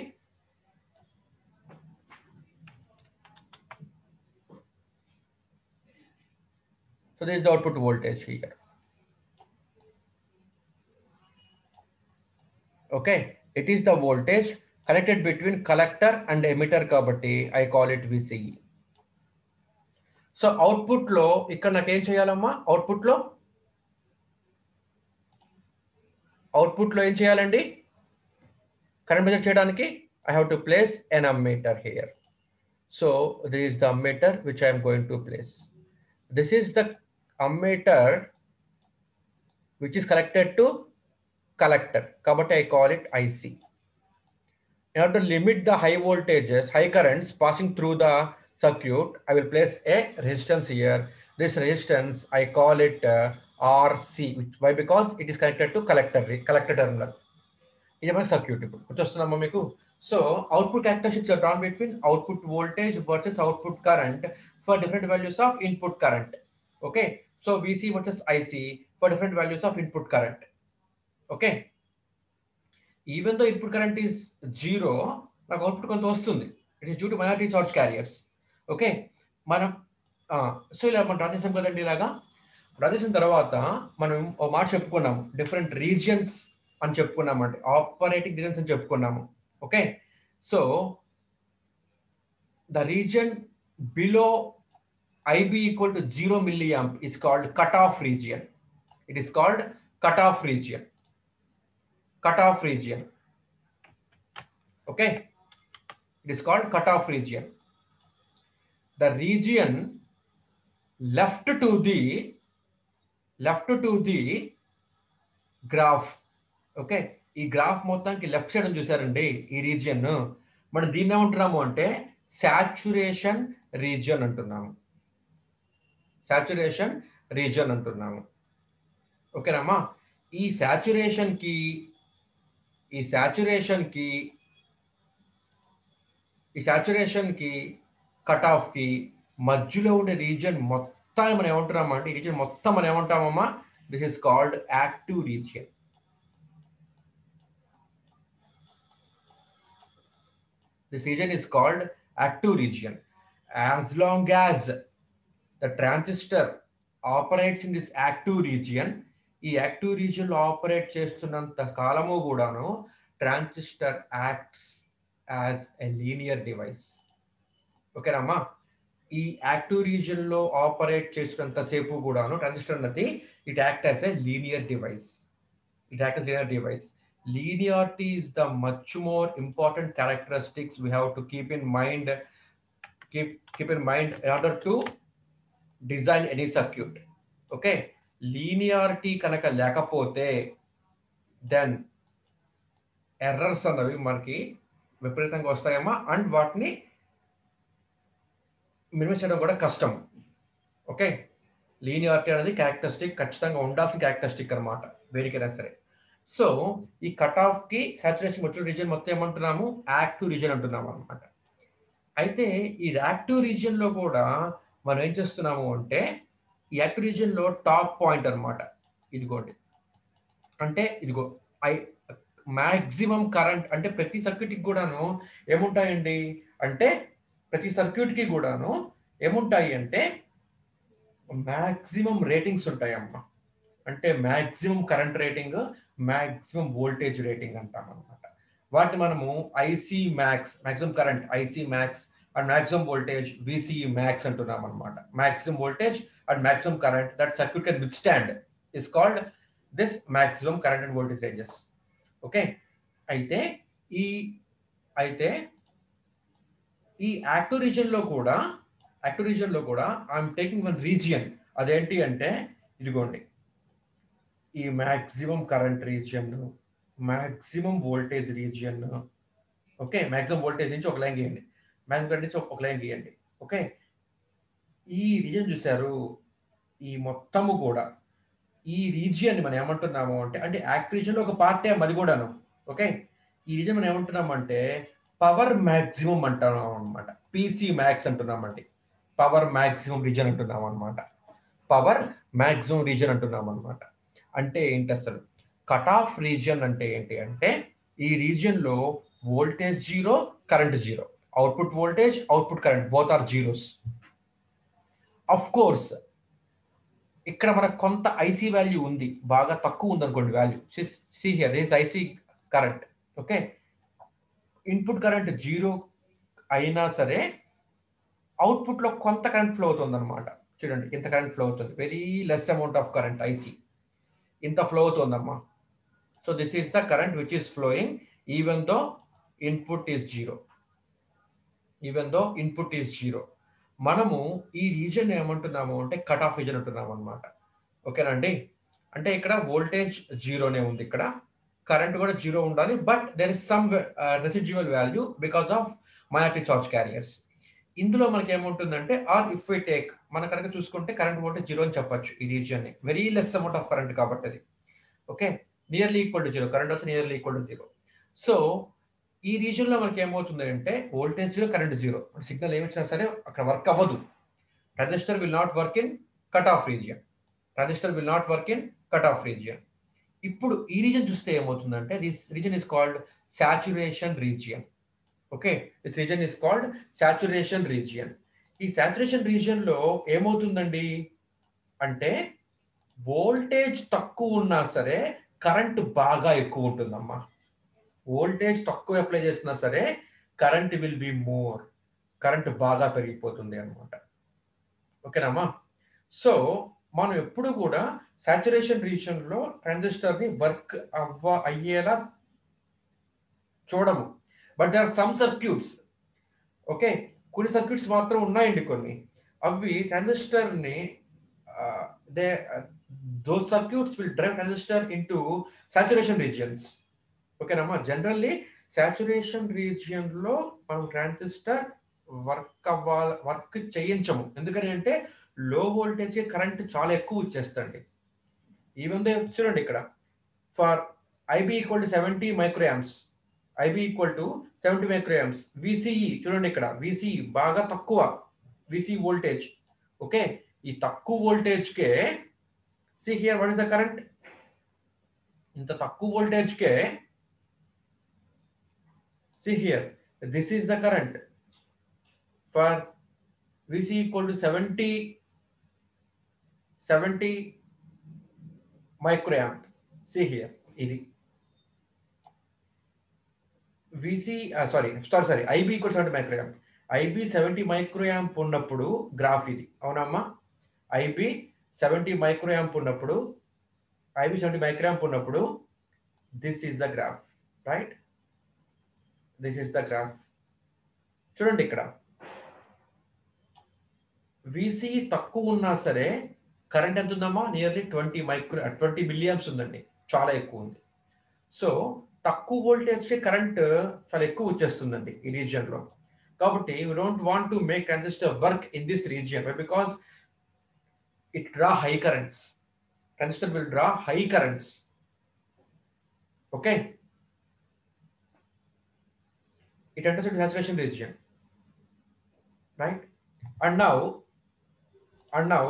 so this is the output voltage here. Okay, it is the voltage connected between collector and emitter కాబట్టి I call it VCE. So output లో ఇక్కడ నాకేం చేయాలమ్మా, అవుట్పుట్ లో ఏం చేయాలండి, కరెంట్ మెజర్ చేయడానికి I have to place N ammeter here. So this is the ammeter which I'm going to place. This is the ammeter which is connected to collector కాబట్టి I call it IC. In order to limit the high voltages, high currents passing through the circuit, I will place a resistance here. This resistance I call it RC. Why? Because it is connected to collector terminal. ఇది మన సర్క్యూట్. ఇప్పుడు గుర్తొస్తుందమ్మా మీకు? So output characteristics are drawn between output voltage versus output current for different values of input current. Okay, so VC versus IC for different values of input current. Okay, even though input current is 0, నాకు అవుట్పుట్ కొంత వస్తుంది. It is due to minority charge carriers. Okay, మనం సో ఇలా మనం డ్రా చేసాం కదండి. ఇలాగా డ్రా చేసిన తర్వాత మనం ఒక మాట చెప్పుకున్నాము, డిఫరెంట్ రీజియన్స్ అని చెప్పుకున్నాము, అంటే ఆపరేటింగ్ రీజన్స్ అని చెప్పుకున్నాము. Okay, so the region below IB equal to 0 milliamp is called cut off region. It is called cut off region. Okay, it is called cut off region. The region left to the graph. Okay, ఈ గ్రాఫ్ మొత్తానికి లెఫ్ట్ సైడ్ చూసారండి, ఈ రీజియన్ మనం దీన్ని ఏమంటున్నాము అంటే సాచురేషన్ రీజియన్ అంటున్నాము. ఓకేనమ్మా, ఈ సాచురేషన్ కి కట్ ఆఫ్ కి మధ్యలో ఉండే రీజియన్ మొత్తాన్ని మనం ఏమంటున్నామా అంటే, ఈ రీజియన్ మొత్తం మనం ఏమంటామమ్మా, this is called active region. This region is called active region. As long as the transistor operates in this active region, ఈ యాక్టివ్ రీజియన్ లో ఆపరేట్ చేస్తున్నంత కాలము కూడాను transistor acts as a linear device. ఓకేనమ్మా, ఈ యాక్టివ్ రీజియన్ లో ఆపరేట్ చేస్తున్నంత సేపు కూడాను ట్రాన్సిస్టర్ అన్నది it act as a linear device. Linearity is the much more important characteristics we have to keep in mind in order to design any circuit. Okay, linearity కనుక లేకపోతే దెన్ ఎర్రర్స్ అన్నవి మనకి విపరీతంగా వస్తాయమ్మా, అండ్ వాటిని మినిమైజ్ చేయడం కూడా కష్టం. ఓకే, లీనియారిటీ అనేది క్యారెక్టరిస్టిక్, ఖచ్చితంగా ఉండాల్సిన క్యారెక్టరిస్టిక్ అనమాట వేడికైనా సరే. సో ఈ కట్ ఆఫ్ కి సాచురేషన్ మెటల్ రీజియన్ మొత్తం ఏమంటున్నాము, యాక్టివ్ రీజియన్ అంటున్నాము అనమాట. అయితే ఈ యాక్టివ్ రీజియన్ లో కూడా మనం ఏం చేస్తున్నాము అంటే, ఈ యాక్టివ్ రీజియన్ లో టాప్ పాయింట్ అనమాట ఇదిగోండి, అంటే ఇదిగో మాక్సిమం కరెంట్, అంటే ప్రతి సర్క్యూట్ కి కూడాను ఏముంటాయండి అంటే, మాక్సిమం రేటింగ్స్ ఉంటాయమ్మా. అంటే maximum current rating, maximum voltage rating అంటాం అనమాట. వాటిని మనము IC max, maximum current IC max and maximum voltage VCE max అంటున్నాం అనమాట. Maximum voltage and maximum current that circuit can withstand is called this maximum current and voltage ranges. Okay, అయితే ఈ యాక్టివ్ రీజియన్ లో కూడా ఐఎమ్ టేకింగ్ వన్ రీజియన్. అదేంటి అంటే ఇదిగోండి, ఈ maximum current region, maximum voltage region. Okay, maximum voltage నుంచి ఒక లైన్ గీయండి, మాక్సిమం కరెంట్ నుంచి ఒక లైన్ గీయండి. ఓకే, ఈ రీజియన్ చూసారు, ఈ మొత్తము కూడా ఈ రీజియన్ మనం ఏమంటున్నాము అంటే యాక్టివ్ రీజియన్ లో ఒక పార్టే అది కూడాను. ఓకే, ఈ రీజియన్ మనం ఏమంటున్నాము అంటే పవర్ మాక్సిమం అంటున్నాం అనమాట. పిసి మ్యాక్స్ అంటున్నామండి, పవర్ మాక్సిమం రీజియన్ అంటున్నాం అనమాట. పవర్ మాక్సిమం రీజియన్ అంటున్నాం అనమాట. అంటే ఏంటి అసలు కట్ ఆఫ్ రీజియన్ అంటే ఏంటి అంటే ఈ రీజియన్ లో voltage zero, current zero, output voltage output current both are zeros. Of course ఇక్కడ మనకు కొంత ఐసీ వాల్యూ ఉంది, బాగా తక్కువ ఉంది అనుకోండి value. See here this IC current. Okay, input current zero అయినా సరే అవుట్పుట్ లో కొంత కరెంట్ ఫ్లో అవుతుంది అనమాట. చూడండి, ఇంత కరెంట్ ఫ్లో అవుతుంది, very less amount of current IC, ఇంత ఫ్లో అవుతుందమ్మా. So this is the current which is flowing even though input is zero, మనము ఈ రీజన్ ఏమంటున్నాము అంటే కట్ ఆఫ్ రీజన్ అంటున్నాము అనమాట. ఓకేనండి, అంటే ఇక్కడ వోల్టేజ్ జీరోనే ఉంది, ఇక్కడ కరెంట్ కూడా జీరో ఉండాలి, but there is some residual value because of minority charge carriers. ఇందులో మనకి ఏముంటుందంటే ఆర్ ఇఫ్ వి టేక్, మన కనుక చూసుకుంటే కరెంట్ వోల్టేజ్ జీరో అని చెప్పొచ్చు ఈ రీజియన్ ని, very less amount of current కాబట్టి అది. Okay, nearly equal to zero, current వచ్చి nearly equal to zero. So ఈ రీజియన్ లో మనకి ఏమవుతుంది అంటే voltage zero, current zero, signal ఏమి ఇచ్చినా సరే అక్కడ వర్క్ అవ్వదు. Transistor will not work in cut off region. ఇప్పుడు ఈ రీజియన్ చూస్తే ఏమవుతుందంటే this region is called saturation region. Okay, this region is called saturation region. ఈ సాచురేషన్ రీజియన్ లో ఏమవుతుందండి అంటే వోల్టేజ్ తక్కువ ఉన్నా సరే కరెంట్ బాగా ఎక్కువ ఉంటుందమ్మా. వోల్టేజ్ తక్కువ అప్లై చేసినా సరే current will be more, current బాగా పెరిగిపోతుంది అనమాట. ఓకేనమ్మా, సో మనం ఎప్పుడు కూడా సాచురేషన్ రీజియన్ లో ట్రాన్సిస్టర్ ని వర్క్ అయ్యేలా చూడము. But they are some circuits. Okay, కొన్ని సర్క్యూట్స్ మాత్రం ఉన్నాయండి కొన్ని, అవి ట్రాన్సిస్టర్ ని those circuits will drive transistor into saturation regions. ఓకేనమ్మా, జనరల్లీ సాచురేషన్ రీజియన్ లో మనం ట్రాన్సిస్టర్ వర్క్ చేయించము. ఎందుకని అంటే లో వోల్టేజ్ కరెంట్ చాలా ఎక్కువ ఇచ్చేస్తుంది. ఈవెన్ దో చూడండి ఇక్కడ for IB equal to 70 microamps, VCE చూడండి, ఇక్కడ విసిఈ బాగా తక్కువ విసిఈ వోల్టేజ్. ఓకే, ఈ తక్కువ voltage K see here what is the current, ఇంత తక్కువ voltage K see here this is the current for VC equal to 70 microamp. see here ఇది VC sorry IB equal to 70 microamp. IB 70 microamp ఉన్నప్పుడు గ్రాఫ్ ఇది, అవునమ్మా. IB 70 మైక్రోయాంప్ ఉన్నప్పుడు this is the graph, right? This is the graph. చూడండి, ఇక్కడ విసి తక్కువ ఉన్నా సరే కరెంట్ ఎంత ఉందమ్మా, నియర్లీ 20 మిలియాంప్స్ ఉందండి, చాలా ఎక్కువ ఉంది. సో తక్కువ వోల్టేజ్ కి కరెంట్ చాలా ఎక్కువ వచ్చేస్తుందండి ఈ రీజియన్ లో. కాబట్టి we don't want to make transistor work in this region because it draw high currents. Transistor will draw high currents. Okay, it enters into saturation region, right? And now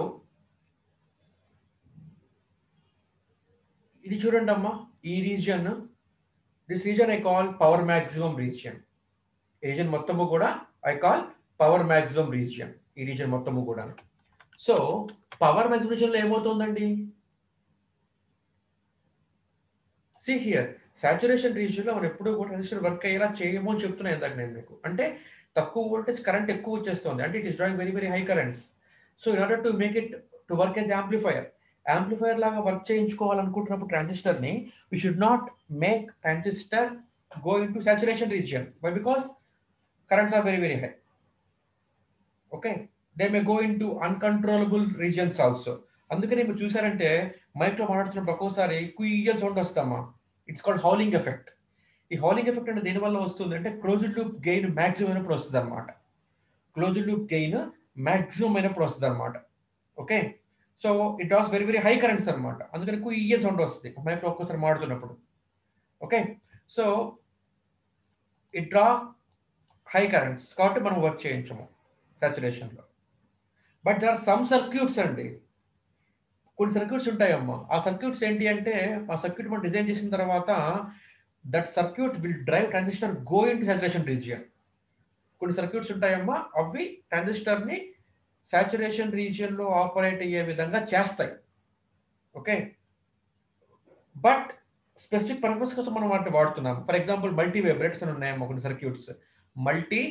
ఇది చూడండి అమ్మా, ఈ region, this region I call power maximum region. ఈ రీజియన్ మొత్తము కూడా I call power maximum region. ఈ రీజియన్ మొత్తము కూడా. సో పవర్ మాక్సిమం రీజియన్ లో ఏమవుతుందండి, see here సాచురేషన్ రీజియన్లో మనం ఎప్పుడూ కూడా ట్రాన్సిస్టర్ వర్క్ అయ్యేలా చేయము అని చెప్తున్నాను ఇందాక నేను మీకు. అంటే తక్కువ వోల్టేజ్ కరెంట్ ఎక్కువ వచ్చేస్తుంది, అంటే it is drawing very very high currents. So in order to make it to work as amplifier లాగా work చేయించుకోవాలనుకుంటున్నప్పుడు ట్రాన్సిస్టర్ని we should not make transistor go into saturation region. Why? Because currents are very very high. Okay, they may go into uncontrollable regions also. అందుకని మీరు చూసారంటే మైక్లో మాట్లాడుతున్నప్పుడు ఒక్కోసారి కుయ్య సౌండ్ వస్తామా, ఇట్స్ కాల్డ్ హౌలింగ్ ఎఫెక్ట్. ఈ హౌలింగ్ ఎఫెక్ట్ అంటే దేనివల్ల వస్తుంది అంటే క్లోజ్డ్ లూప్ గెయిన్ మ్యాక్సిమం అయినప్పుడు వస్తుంది అనమాట. క్లోజ్డ్ లూప్ గెయిన్ మ్యాక్సిమం అయినప్పుడు వస్తుంది అనమాట. Okay, so it draws very very high currents అనమాట. అందుకని కుయ్య సౌండ్ వస్తుంది మైక్లో ఒక్కోసారి మాడుతున్నప్పుడు. Okay, so it draw high currents కాబట్టి మనం వర్క్ చేయించము సాచురేషన్లో. But there are some circuits అండి, కొన్ని సర్క్యూట్స్ ఉంటాయమ్మా. ఆ సర్క్యూట్స్ ఏంటి అంటే ఆ సర్క్యూట్ మనం డిజైన్ చేసిన తర్వాత that circuit will drive transistor go in to saturation region. కొన్ని సర్క్యూట్స్ ఉంటాయమ్మా, అవి ట్రాన్సిస్టర్ని సాచురేషన్ రీజియన్లో ఆపరేట్ అయ్యే విధంగా చేస్తాయి. ఓకే, బట్ స్పెసిఫిక్ పర్పస్ కోసం మనం వాటిని వాడుతున్నాం. ఫర్ ఎగ్జాంపుల్ మల్టీ వైబ్రేటర్స్ అని ఉన్నాయమ్మా కొన్ని circuits. Multi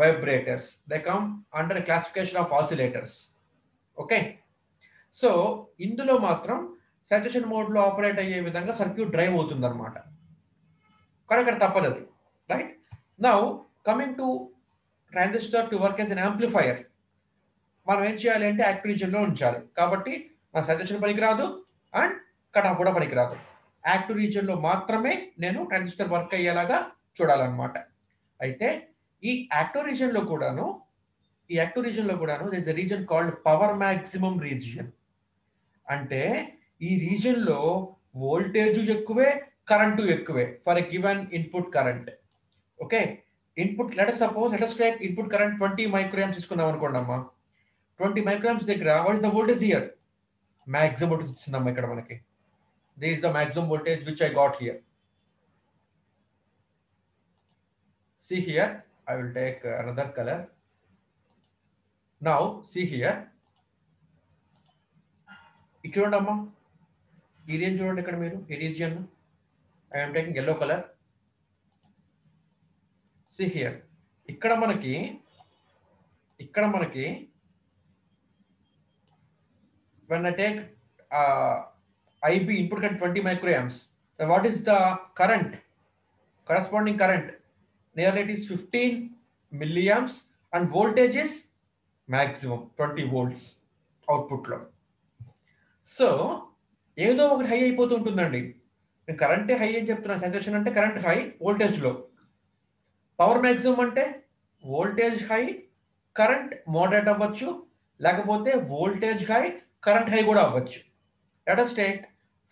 vibrators they come under classification of oscillators. Okay, so ఇందులో మాత్రం సాచురేషన్ మోడ్లో ఆపరేట్ అయ్యే విధంగా సర్క్యూట్ డ్రైవ్ అవుతుంది అనమాట. కానీ ఇక్కడ తప్పదు అది. Right now coming to transistor to work as an amplifier, మనం ఏం చేయాలి అంటే యాక్టివ్ రీజియన్లో ఉంచాలి. కాబట్టి నా సాచురేషన్ పనికిరాదు అండ్ కట్ ఆఫ్ కూడా పనికిరాదు. యాక్టివ్ రీజియన్లో మాత్రమే నేను ట్రాన్సిస్టర్ వర్క్ అయ్యేలాగా చూడాలన్నమాట. అయితే ఈ యాక్టివ్ రీజియన్లో కూడాను there's a region called power maximum region. అంటే ఈ రీజియన్లో వోల్టేజ్ ఎక్కువే కరెంటు ఎక్కువే for a given input current. Okay, input let us take input current 20 microamps తీసుకున్నాం అనుకోండి అమ్మా. 20 మైక్రోయామ్స్ దగ్గర what is the voltage here? Maximum voltage ఇస్తుందమ్మా ఇక్కడ మనకి. This is the maximum voltage which I got here. See here, I will take another color. Now see here, ఇది చూడండి అమ్మా, ఈ రీజియన్ చూడండి ఇక్కడ మీరు, ఈ region I am taking yellow color. See here, ఇక్కడ మనకి when I take IB input current 20 microamps, then what is the current, corresponding current? Nearly it is 15 milliamps and voltage is maximum 20 volts output లో. సో ఏదో ఒకటి హై అయిపోతూ ఉంటుందండి. నేను కరెంటే హై అని చెప్తున్నాను, సాచురేషన్ అంటే కరెంట్ హై వోల్టేజ్లో. పవర్ మ్యాక్సిమం అంటే వోల్టేజ్ హై కరెంట్ మోడరేట్ అవ్వచ్చు, లేకపోతే వోల్టేజ్ హై కరెంట్ హై కూడా అవ్వచ్చు. Let us take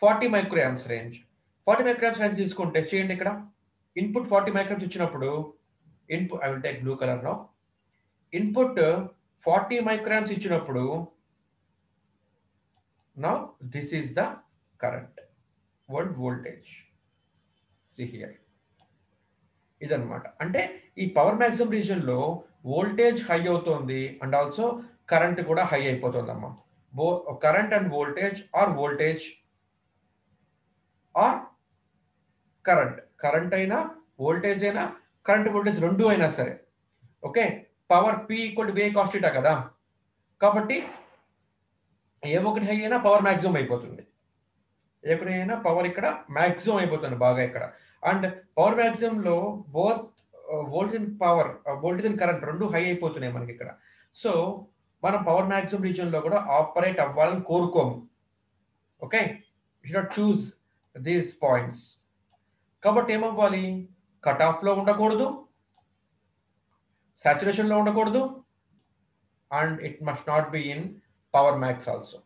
40 microamps range. 40 microamps range తీసుకుంటే చేయండి, ఇక్కడ ఇన్పుట్ 40 మైక్రోయామ్స్ ఇచ్చినప్పుడు input I will take blue colour లో. ఇన్పుట్ 40 మైక్రోయామ్స్ ఇచ్చినప్పుడు now this is the current voltage. See here, ఇదన్నమాట. అంటే ఈ పవర్ మ్యాక్సిమం రీజియన్ లో వోల్టేజ్ హై అవుతుంది అండ్ ఆల్సో కరెంట్ కూడా హై అయిపోతుంది అమ్మా. Current and voltage or current అయినా వోల్టేజ్ అయినా కరెంట్ వోల్టేజ్ రెండు అయినా సరే. Okay, power P equal to V cos θ కదా, కాబట్టి ఏ ఒకటి హై అయినా పవర్ మ్యాక్సిమం అయిపోతుంది. ఏ ఒకటి అయినా పవర్ ఇక్కడ మ్యాక్సిమం అయిపోతుంది బాగా ఇక్కడ. అండ్ పవర్ మ్యాక్సిమంలో బోత్ వోల్టేజ్ అండ్ కరెంట్ రెండు హై అయిపోతున్నాయి మనకి ఇక్కడ. సో మనం పవర్ మ్యాక్సిమం రీజియన్లో కూడా ఆపరేట్ అవ్వాలని కోరుకోము. Okay, you should choose these points. కాబట్టి ఏమవ్వాలి, కట్ ఆఫ్లో ఉండకూడదు, సాచురేషన్లో ఉండకూడదు, and it must not be in power max also.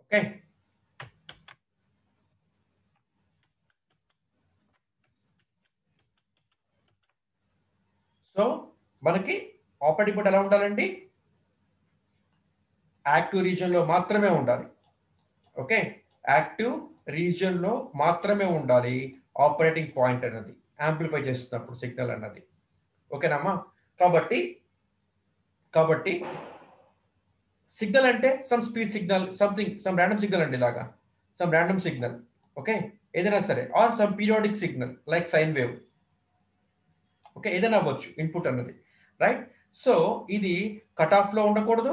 Okay, so మనకి ఆపరేటింగ్ పాయింట్ ఎలా ఉండాలండి, యాక్టివ్ రీజియన్లో మాత్రమే ఉండాలి. ఓకే, యాక్టివ్ రీజియన్లో మాత్రమే ఉండాలి ఆపరేటింగ్ పాయింట్ అన్నది, యాంప్లిఫై చేస్తున్నప్పుడు సిగ్నల్ అన్నది. ఓకేనమ్మా, కాబట్టి సిగ్నల్ అంటే some speed signal, something some random signal అండి, ఇలాగా సమ్ ర్యాండమ్ సిగ్నల్. ఓకే, ఏదైనా సరే, or some periodic signal like sine wave. Okay, ఏదైనా అవ్వచ్చు ఇన్పుట్ అన్నది, రైట్. సో ఇది కట్ ఆఫ్ లో ఉండకూడదు,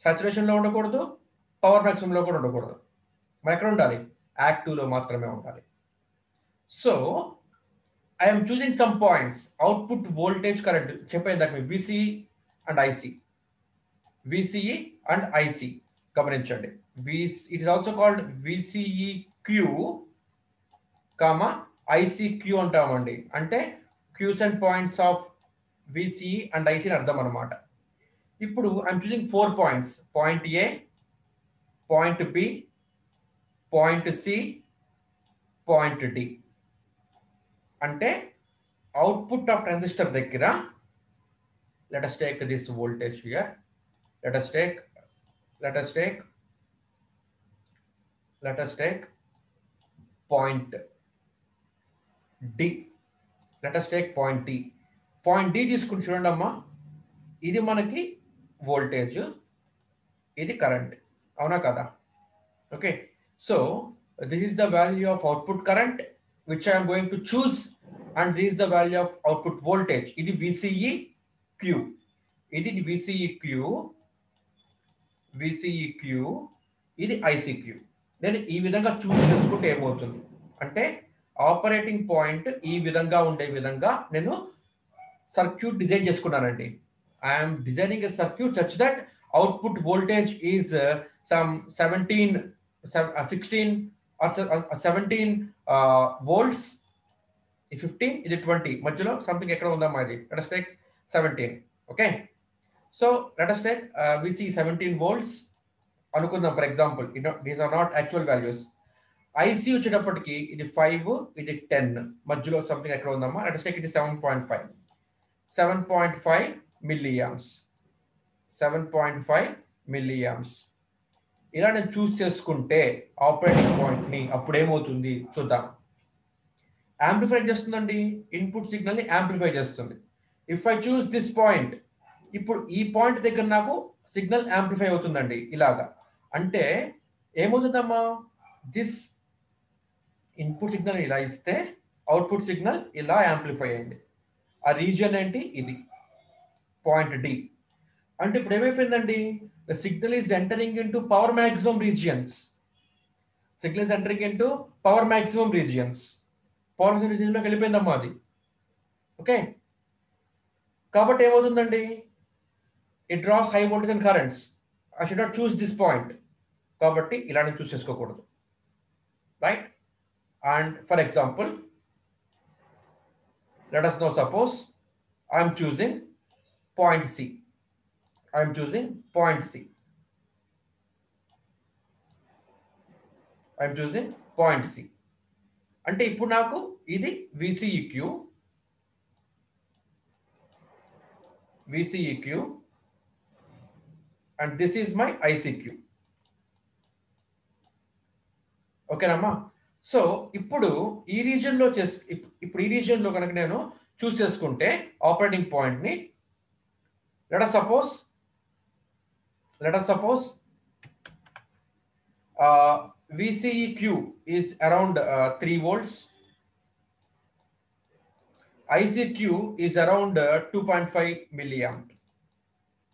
సాచురేషన్ లో ఉండకూడదు, పవర్ మాక్సిమం లో కూడా ఉండకూడదు. మరి ఎక్కడ ఉండాలి? యాక్టివ్ లో మాత్రమే ఉండాలి. So I'm choosing some points, output voltage current చెప్పేది దాకా VCE and IC, VCE and IC గమనించండి. It is also called VCE Q comma ICQ అంటామండి. అంటే Qs and points of VCE and IC అర్థం అనమాట. ఇప్పుడు I'm choosing 4 points, point A, point B, point C, point D. అంటే అవుట్పుట్ ఆఫ్ ట్రాన్సిస్టర్ దగ్గర let us take this voltage here, let us take point D, let us take point D. Point D తీసుకుని చూడండి అమ్మా, ఇది మనకి వోల్టేజ్, ఇది కరెంట్, అవునా కదా? Okay, so this is the value of output current which I'm going to choose, and this is the value of output voltage. ఇది విసిఈ క్యూ, ఇది విసిఈ క్యూ, ఇది ఐసిక్యూ. నేను ఈ విధంగా చూస్ చేసుకుంటే ఏమవుతుంది అంటే, ఆపరేటింగ్ పాయింట్ ఈ విధంగా ఉండే విధంగా నేను సర్క్యూట్ డిజైన్ చేసుకున్నానండి. I'm designing a circuit such that output voltage is some 16 or 17 volts. 15, ఇది 20 మధ్యలో సంథింగ్ ఎక్కడ ఉందమ్మా, ఇది let us take 17. Okay, so let us take VC 17 volts అనుకుందాం for example. These are not actual values. IC వచ్చేటప్పటికి ఇది 5, ఇది 10 మధ్యలో సంథింగ్ ఎక్కడ ఉందమ్మా, let us take ఇది 7.5 మిల్లీయాంప్స్, 7.5 మిల్లీయాంప్స్. ఇలా నేను చూస్ చేసుకుంటే ఆపరేటింగ్ పాయింట్ ని, అప్పుడు ఏమవుతుంది చూద్దాం. యాంప్లిఫై చేస్తుందండి, ఇన్పుట్ సిగ్నల్ ని యాంప్లిఫై చేస్తుంది. If I choose this point, ఇప్పుడు ఈ పాయింట్ దగ్గర నాకు సిగ్నల్ యాంప్లిఫై అవుతుందండి ఇలాగా. అంటే ఏమవుతుందమ్మా, దిస్ ఇన్పుట్ సిగ్నల్ ఇలా ఇస్తే అవుట్పుట్ సిగ్నల్ ఇలా యాంప్లిఫై అయింది. ఆ రీజియన్ ఏంటి, ఇది పాయింట్ డి. అంటే ఇప్పుడు ఏమైపోయిందండి, the signal is entering in to power maximum regions, signal is entering in to power maximum regions, power maximum region లోకి వెళ్ళిపోయిందమ్మా అది. ఓకే, కాబట్టి ఏమవుతుందండి, it draws high voltage and currents. I should not choose this point, కాబట్టి ఇలాంటి చూస్ చేసుకోకూడదు, right. And for example, let us now suppose I am choosing point C. I am choosing point C. I am choosing point C. అంటే ఇప్పుడు నాకు ఇది VCEQ, and this is my ICQ. ఓకేనమ్మా. సో ఇప్పుడు ఈ రీజియన్ లో ఇప్పుడు ఈ రీజియన్ లో కనుక నేను చూస్ చేసుకుంటే ఆపరేటింగ్ పాయింట్ ని, let us suppose VCEQ is around 3 volts, ICQ is around 2.5 milliamp.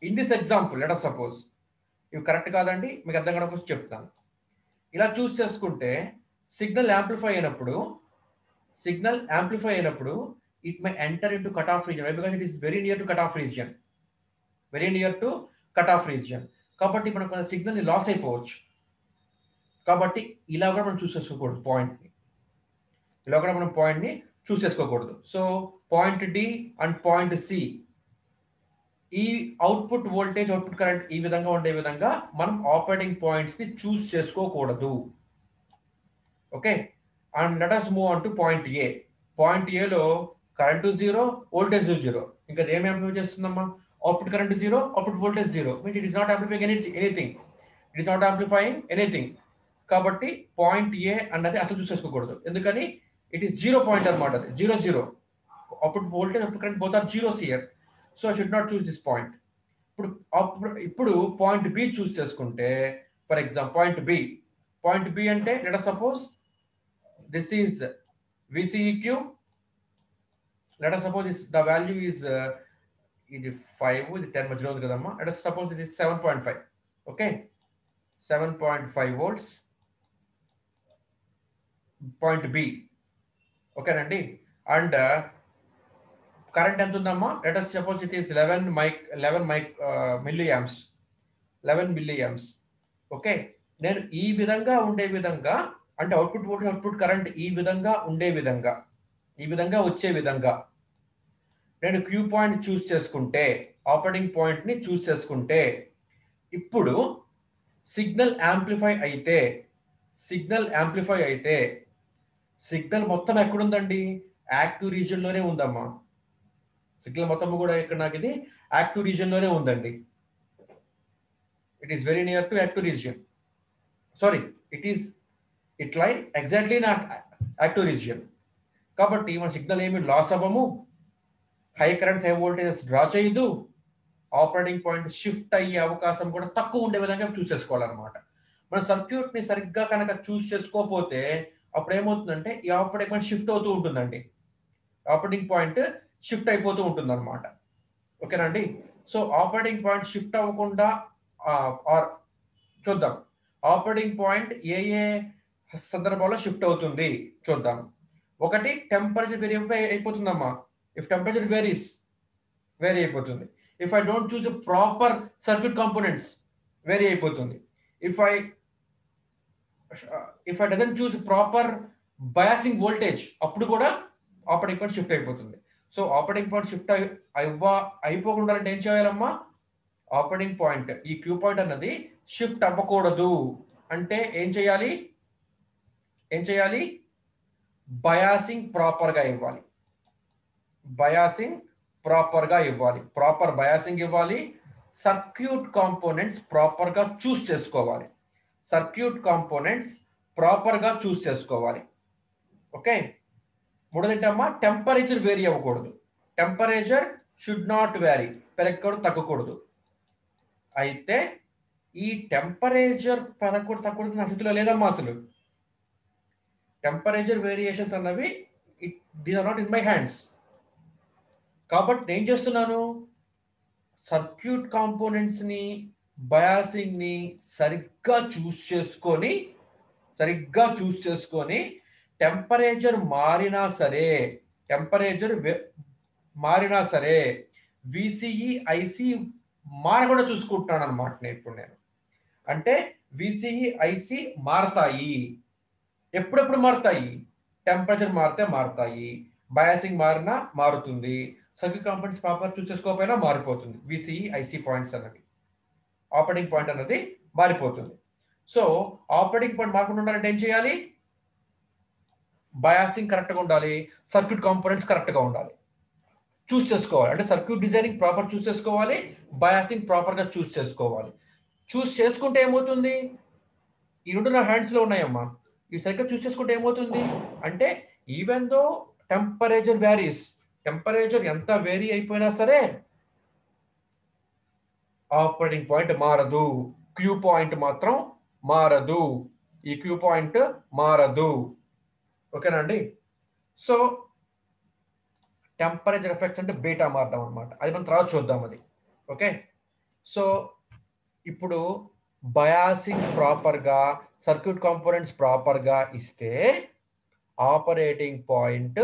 In this example, let us suppose, ఇవి కరెక్ట్ కాదండి, మీకు అర్థం కావడం కోసం చెప్తాను. ఇలా చూస్ చేసుకుంటే సిగ్నల్ యాంప్లిఫై అయినప్పుడు it may enter into cut off region, because it is very near to cut off region. కాబట్టి మనకు సిగ్నల్ ని లాస్ అయిపోవచ్చు. కాబట్టి ఇలా కూడా మనం చూస్ చేసుకోకూడదు పాయింట్ ని చూస్ చేసుకోకూడదు. So point D and point C, ఈ అవుట్పుట్ వోల్టేజ్, అవుట్పుట్ కరెంట్ ఈ విధంగా ఉండే విధంగా మనం ఆపరేటింగ్ పాయింట్స్ ని చూస్ చేసుకోకూడదు. Okay, and let us move on to point A. Point ఏలో కరెంటు 0, వోల్టేజ్ 0. ఇంకా ఏం యాంప్లిఫై చేస్తుందమ్మా, output current 0, output voltage 0. Means it is not amplifying anything. కాబట్టి పాయింట్ ఏ అన్నది అసలు చూస్ చేసుకోకూడదు. ఎందుకని, ఇట్ ఈస్ 0 పాయింట్ అనమాట, అది 0. Output voltage, output current both are zeros here. So I should not choose this point. ఇప్పుడు పాయింట్ బి చూస్ చేసుకుంటే, ఫర్ ఎగ్జాంపుల్ పాయింట్ బి అంటే let us suppose this is VCEQ. Let us suppose the value is ఇది 5, ఇది 10 మధ్యలో ఉంది కదమ్మా. Let us suppose it is 7.5. Okay, 7.5 volts point B. ఓకేనండి. అండ్ కరెంట్ ఎంత ఉందమ్మా? Let us suppose it is 11 milliamps. 11 milliamps. Okay, నేను ఈ విధంగా ఉండే విధంగా, అంటే అవుట్పుట్ వోల్టేజ్ అవుట్పుట్ కరెంట్ ఈ విధంగా ఉండే విధంగా, ఈ విధంగా వచ్చే విధంగా నేను క్యూ పాయింట్ చూస్ చేసుకుంటే, ఆపరేటింగ్ పాయింట్ని చూస్ చేసుకుంటే, ఇప్పుడు సిగ్నల్ యాంప్లిఫై అయితే సిగ్నల్ మొత్తం ఎక్కడుందండి? యాక్టివ్ రీజియన్లోనే ఉందమ్మా. సిగ్నల్ మొత్తం కూడా ఇక్కడ నాకు ఇది యాక్టివ్ రీజియన్లోనే ఉందండి. It is very near to active region. Sorry, it lie exactly not active region. కాబట్టి మన సిగ్నల్ ఏమి లాస్ అవ్వము, high currents high voltages draw చేయదు, ఆపరేటింగ్ పాయింట్ షిఫ్ట్ అయ్యే అవకాశం కూడా తక్కువ ఉండే విధంగా చూస్ చేసుకోవాలన్నమాట. మన సర్క్యూట్ని సరిగ్గా కనుక చూస్ చేసుకోకపోతే అప్పుడు ఏమవుతుందంటే ఈ ఆపరేటింగ్ పాయింట్ షిఫ్ట్ అవుతూ ఉంటుందండి. ఆపరేటింగ్ పాయింట్ షిఫ్ట్ అయిపోతూ ఉంటుంది అనమాట. ఓకేనండి. సో ఆపరేటింగ్ పాయింట్ షిఫ్ట్ అవ్వకుండా చూద్దాం. ఆపరేటింగ్ పాయింట్ ఏ సందర్భాల్లో షిఫ్ట్ అవుతుంది చూద్దాం. ఒకటి, టెంపరేచర్ వేరీ అయిపోతుందమ్మా. ఇఫ్ టెంపరేచర్ వేరీ అయిపోతుంది. If I don't choose proper circuit components vary అయిపోతుంది. If I doesn't choose proper biasing voltage అప్పుడు కూడా ఆపరేటింగ్ పాయింట్ షిఫ్ట్ అయిపోతుంది. సో ఆపరేటింగ్ పాయింట్ షిఫ్ట్ అయిపోకుండా అంటే ఏం చేయాలమ్మా? ఆపరేటింగ్ పాయింట్ ఈ క్యూ పాయింట్ అన్నది షిఫ్ట్ అవ్వకూడదు అంటే ఏం చేయాలి? బయాసింగ్ ప్రాపర్గా ఇవ్వాలి. ప్రాపర్ బయాసింగ్ ఇవ్వాలి. సర్క్యూట్ కాంపోనెంట్స్ ప్రాపర్గా చూస్ చేసుకోవాలి. ఓకే, మూడోదేంటమ్మా? టెంపరేచర్ వేరీ అవ్వకూడదు. టెంపరేచర్ షుడ్ నాట్ వ్యారీ, పెరగకూడదు తగ్గకూడదు. అయితే ఈ టెంపరేచర్ పెరగకూడదు తగ్గకూడదు నా స్థితిలో లేదమ్మా. అసలు టెంపరేచర్ వేరియేషన్స్ అన్నవి these are not in my hands. కాబట్టి నేను చేస్తున్నాను, సర్క్యూట్ కాంపోనెంట్స్ని బయాసింగ్ని సరిగ్గా చూస్ చేసుకొని టెంపరేచర్ మారినా సరే విసిఈ ఐసి మారకుండా చూసుకుంటున్నాను అనమాట. నేను అంటే విసిఈ ఐసి మారతాయి. ఎప్పుడెప్పుడు మారుతాయి? టెంపరేచర్ మారుతాయి, బయాసింగ్ మారినా మారుతుంది, సర్క్యూట్ కాంపోనెంట్స్ ప్రాపర్ చూస్ చేసుకోకపోయినా మారిపోతుంది. విసిఈ ఐసి పాయింట్స్ అన్నది, ఆపరేటింగ్ పాయింట్ అన్నది మారిపోతుంది. సో ఆపరేటింగ్ పాయింట్ మారకుండా ఉండాలంటే ఏం చేయాలి? బయాసింగ్ కరెక్ట్గా ఉండాలి, సర్క్యూట్ కాంపోనెంట్స్ కరెక్ట్గా ఉండాలి, చూస్ చేసుకోవాలి. అంటే సర్క్యూట్ డిజైనింగ్ ప్రాపర్ చూస్ చేసుకోవాలి, బయాసింగ్ ప్రాపర్గా చూస్ చేసుకుంటే ఏమవుతుంది? ఈ రెండు నా హ్యాండ్స్లో ఉన్నాయమ్మా. ఇవి సరిగ్గా చూస్ చేసుకుంటే ఏమవుతుంది అంటే, even though temperature varies, temperature ఎంత వేరీ అయిపోయినా సరే ఆపరేటింగ్ పాయింట్ మారదు, క్యూ పాయింట్ మాత్రం మారదు. ఈ క్యూ పాయింట్ మారదు. ఓకేనండి. సో టెంపరేచర్ ఎఫెక్ట్స్ అంటే బీటా మారడం అనమాట. అది మనం తర్వాత చూద్దాం అది. ఓకే, సో ఇప్పుడు బయాసింగ్ ప్రాపర్గా, సర్క్యూట్ కాంపోనెంట్స్ ప్రాపర్గా ఇస్తే ఆపరేటింగ్ పాయింట్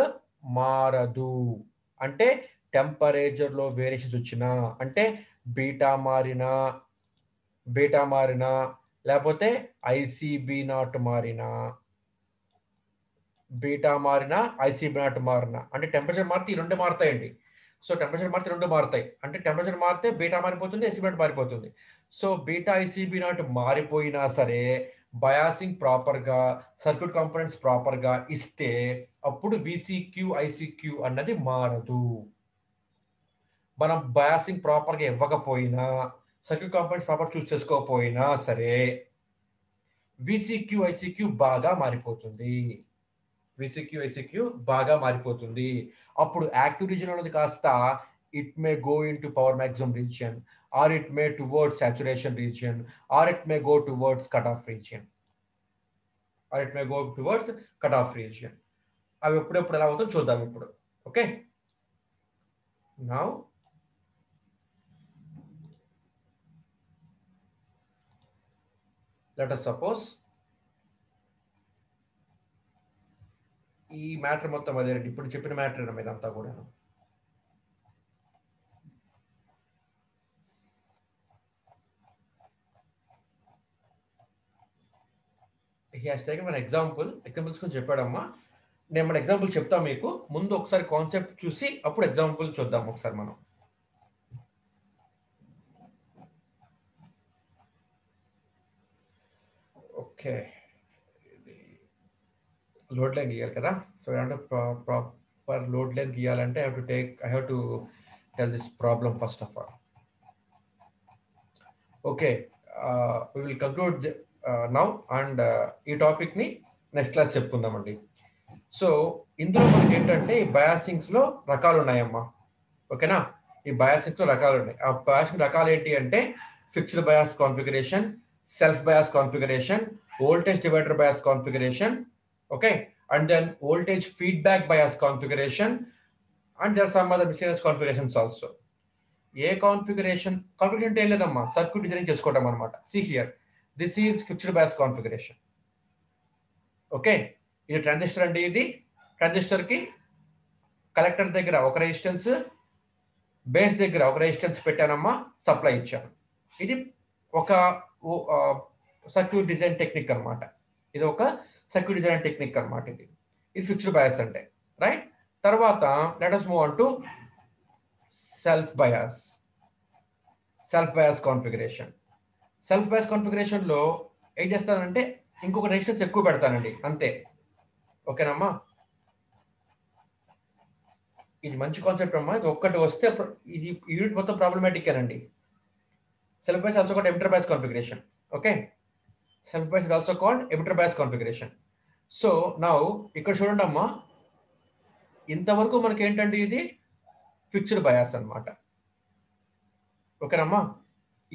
మారదు. అంటే టెంపరేచర్లో వేరియేషన్స్ వచ్చినా, అంటే బీటా మారినా లేకపోతే ఐసీబీ నాట్ మారినా, అంటే టెంపరేచర్ మారితే ఈ రెండు మారుతాయండి. సో టెంపరేచర్ మారితే రెండు మారుతాయి. అంటే టెంపరేచర్ మారితే బీటా మారిపోతుంది, ఐసీబీ నాట్ మారిపోతుంది. సో బీటా ఐసీబీ నాట్ మారిపోయినా సరే బయాసింగ్ ప్రాపర్గా, సర్క్యూట్ కాంపోనెంట్స్ ప్రాపర్గా ఇస్తే అప్పుడు విసిక్యూ ఐసిక్యూ అన్నది మారదు. మనం బయాసింగ్ ప్రాపర్గా ఇవ్వకపోయినా, సర్క్యూట్ కాంపోనెంట్స్ ప్రాపర్ చూస్ చేసుకోకపోయినా సరే విసిక్యూ ఐసిక్యూ బాగా మారిపోతుంది. అప్పుడు యాక్టివ్ రీజియన్ అనేది కాస్త it may go into power maximum region, or it may towards saturation region, or it may go towards cutoff region, or it may go towards cutoff region. అవి ఎప్పుడెప్పుడు ఎలా అవుతుందో చూద్దాం ఇప్పుడు. Okay, now let us suppose ఈ మ్యాటర్ మొత్తం అదే, ఇప్పుడు చెప్పిన మ్యాటర్ మీదంతా కూడా. He has taken one examples గురించి చెప్పాడమ్మా. నేను మన ఎగ్జాంపుల్ చెప్తాం మీకు, ముందు ఒకసారి కాన్సెప్ట్ చూసి అప్పుడు ఎగ్జాంపుల్ చూద్దాం ఒకసారి మనం. ఓకే, లోడ్ లైన్ గీయాలి కదా. సో అంటే ప్రాపర్ లోడ్ లైన్ గీయాలంటే I have to tell this problem first of all. Okay, we will conclude now and ఈ టాపిక్ని నెక్స్ట్ క్లాస్ చెప్పుకుందామండి. సో ఇందులో మనకి ఏంటంటే ఈ బయాసింగ్స్లో రకాలు ఉన్నాయమ్మా. ఓకేనా, ఈ బయాసింగ్స్లో రకాలు ఉన్నాయి. ఆ బయాసింగ్ రకాలు ఏంటి అంటే fixed bias configuration, self bias configuration, voltage divider bias configuration, okay, and then voltage feedback bias configuration, and there some other miscellaneous configurations also. A configuration అంటే ఏం లేదమ్మా, సర్క్యూట్ డిజైన్ చేసుకోవడం అనమాట. See here, this is fixed bias configuration. Okay, ఇది ట్రాన్సిస్టర్ అండి. ఇది ట్రాన్సిస్టర్ కి కలెక్టర్ దగ్గర ఒక రెసిస్టెన్స్, బేస్ దగ్గర ఒక రెసిస్టెన్స్ పెట్టానమ్మా, సప్లై ఇచ్చాను. ఇది ఒక సర్క్యూట్ డిజైన్ టెక్నిక్ అనమాట. ఇది ఒక సర్క్యూట్ డిజైన్ టెక్నిక్ అనమాట. ఇది ఫిక్స్డ్ బయాస్ అంటే, రైట్. తర్వాత let us move on to self bias configuration. Self bias configuration లో ఏం చేస్తానంటే ఇంకొక రెసిస్టెన్స్ ఎక్కువ పెడతానండి, అంతే. ఓకేనమ్మా, ఇది మంచి కాన్సెప్ట్ అమ్మా. ఇది ఒక్కటి వస్తే ఇది యూనిట్ మొత్తం ప్రాబ్లమాటిక్ అనండి. Self bias also called emitter bias configuration. Okay, self bias is also called emitter bias configuration. So now ఇక్కడ చూడండి అమ్మా, ఇంతవరకు మనకి ఏంటంటే ఇది ఫిక్స్డ్ బయాస్ అనమాట. ఓకేనమ్మా,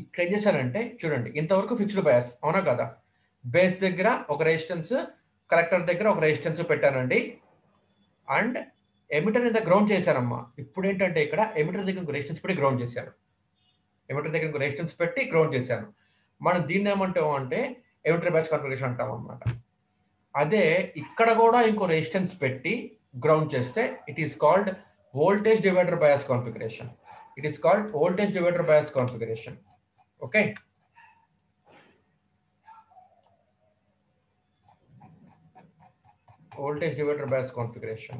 ఇక్కడ ఏం చేశానంటే చూడండి, ఇంతవరకు ఫిక్స్డ్ బయాస్, అవునా కదా. బేస్ దగ్గర ఒక రెసిస్టెన్స్, కలెక్టర్ దగ్గర ఒక రెసిస్టెన్స్ పెట్టానండి, అండ్ ఎమిటర్ దగ్గర గ్రౌండ్ చేశానమ్మా. ఇప్పుడు ఏంటంటే ఇక్కడ ఎమిటర్ దగ్గర రెసిస్టెన్స్ పెట్టి గ్రౌండ్ చేశాను. గ్రౌండ్ చేశాను. మనం దీన్ని ఏమంటాం అంటే ఎమిటర్ బయాస్ కాన్ఫిగరేషన్ అంటాం అనమాట. అదే ఇక్కడ కూడా ఇంకో రెసిస్టెన్స్ పెట్టి గ్రౌండ్ చేస్తే it is called voltage divider bias configuration. Okay, voltage divider bias configuration.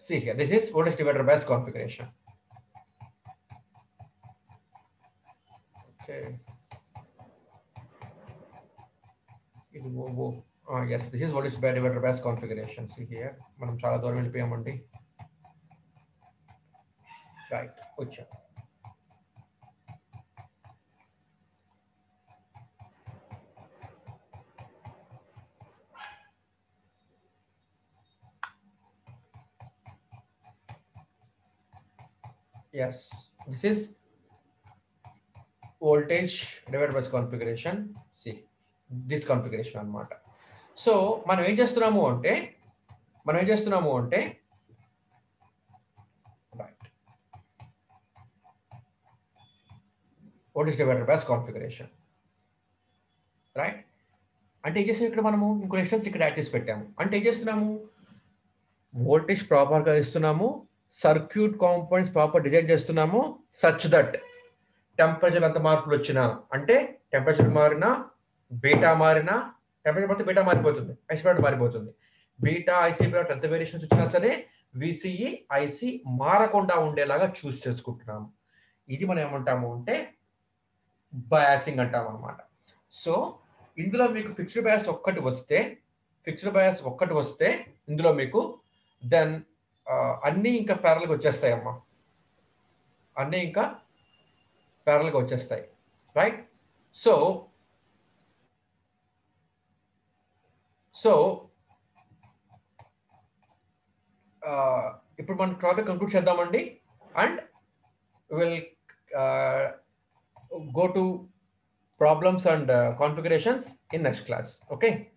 See here, this is voltage divider bias configuration. Okay, yes, this is voltage divider bias configuration. See here, మనం చాలా దూరం వెళ్ళిపోయామండి. రైట్, వచ్చా. Yes, this is voltage divider bias configuration. See, this configuration అన్నమాట. సో మనం ఏం చేస్తున్నాము అంటే right, voltage divider bias configuration, right. అంటే ఏం చేస్తున్నాం, ఇక్కడ మనము ఇంకో రెసిస్టెన్స్ ఇక్కడ యాడ్ చేసి పెట్టాము. అంటే ఏం చేస్తున్నాము, వోల్టేజ్ ప్రాపర్గా ఇస్తున్నాము, సర్క్యూట్ కాంపోనెంట్స్ ప్రాపర్ డిజైన్ చేస్తున్నాము, సచ్ దట్ టెంపరేచర్ ఎంత మార్పులు వచ్చినా, అంటే టెంపరేచర్ మారినా, బీటా మారినా, టెంపరేచర్ మారితే బీటా మారిపోతుంది, ఐసీ ప్లాట్ మారిపోతుంది. బీటా ఐసీ ప్లాట్ ఎంత వేరియేషన్స్ వచ్చినా సరే విసిఈ ఐసి మారకుండా ఉండేలాగా చూస్ చేసుకుంటున్నాము. ఇది మనం ఏమంటాము అంటే బయాసింగ్ అంటాం అనమాట. సో ఇందులో మీకు ఫిక్స్డ్ బయాస్ ఒక్కటి వస్తే ఇందులో మీకు దెన్ అన్నీ ఇంకా ప్యారల్గా వచ్చేస్తాయమ్మా, రైట్. సో ఇప్పుడు మనం టాపిక్ కంక్లూడ్ చేద్దామండి. And we'll go to problems and configurations in next class. Okay.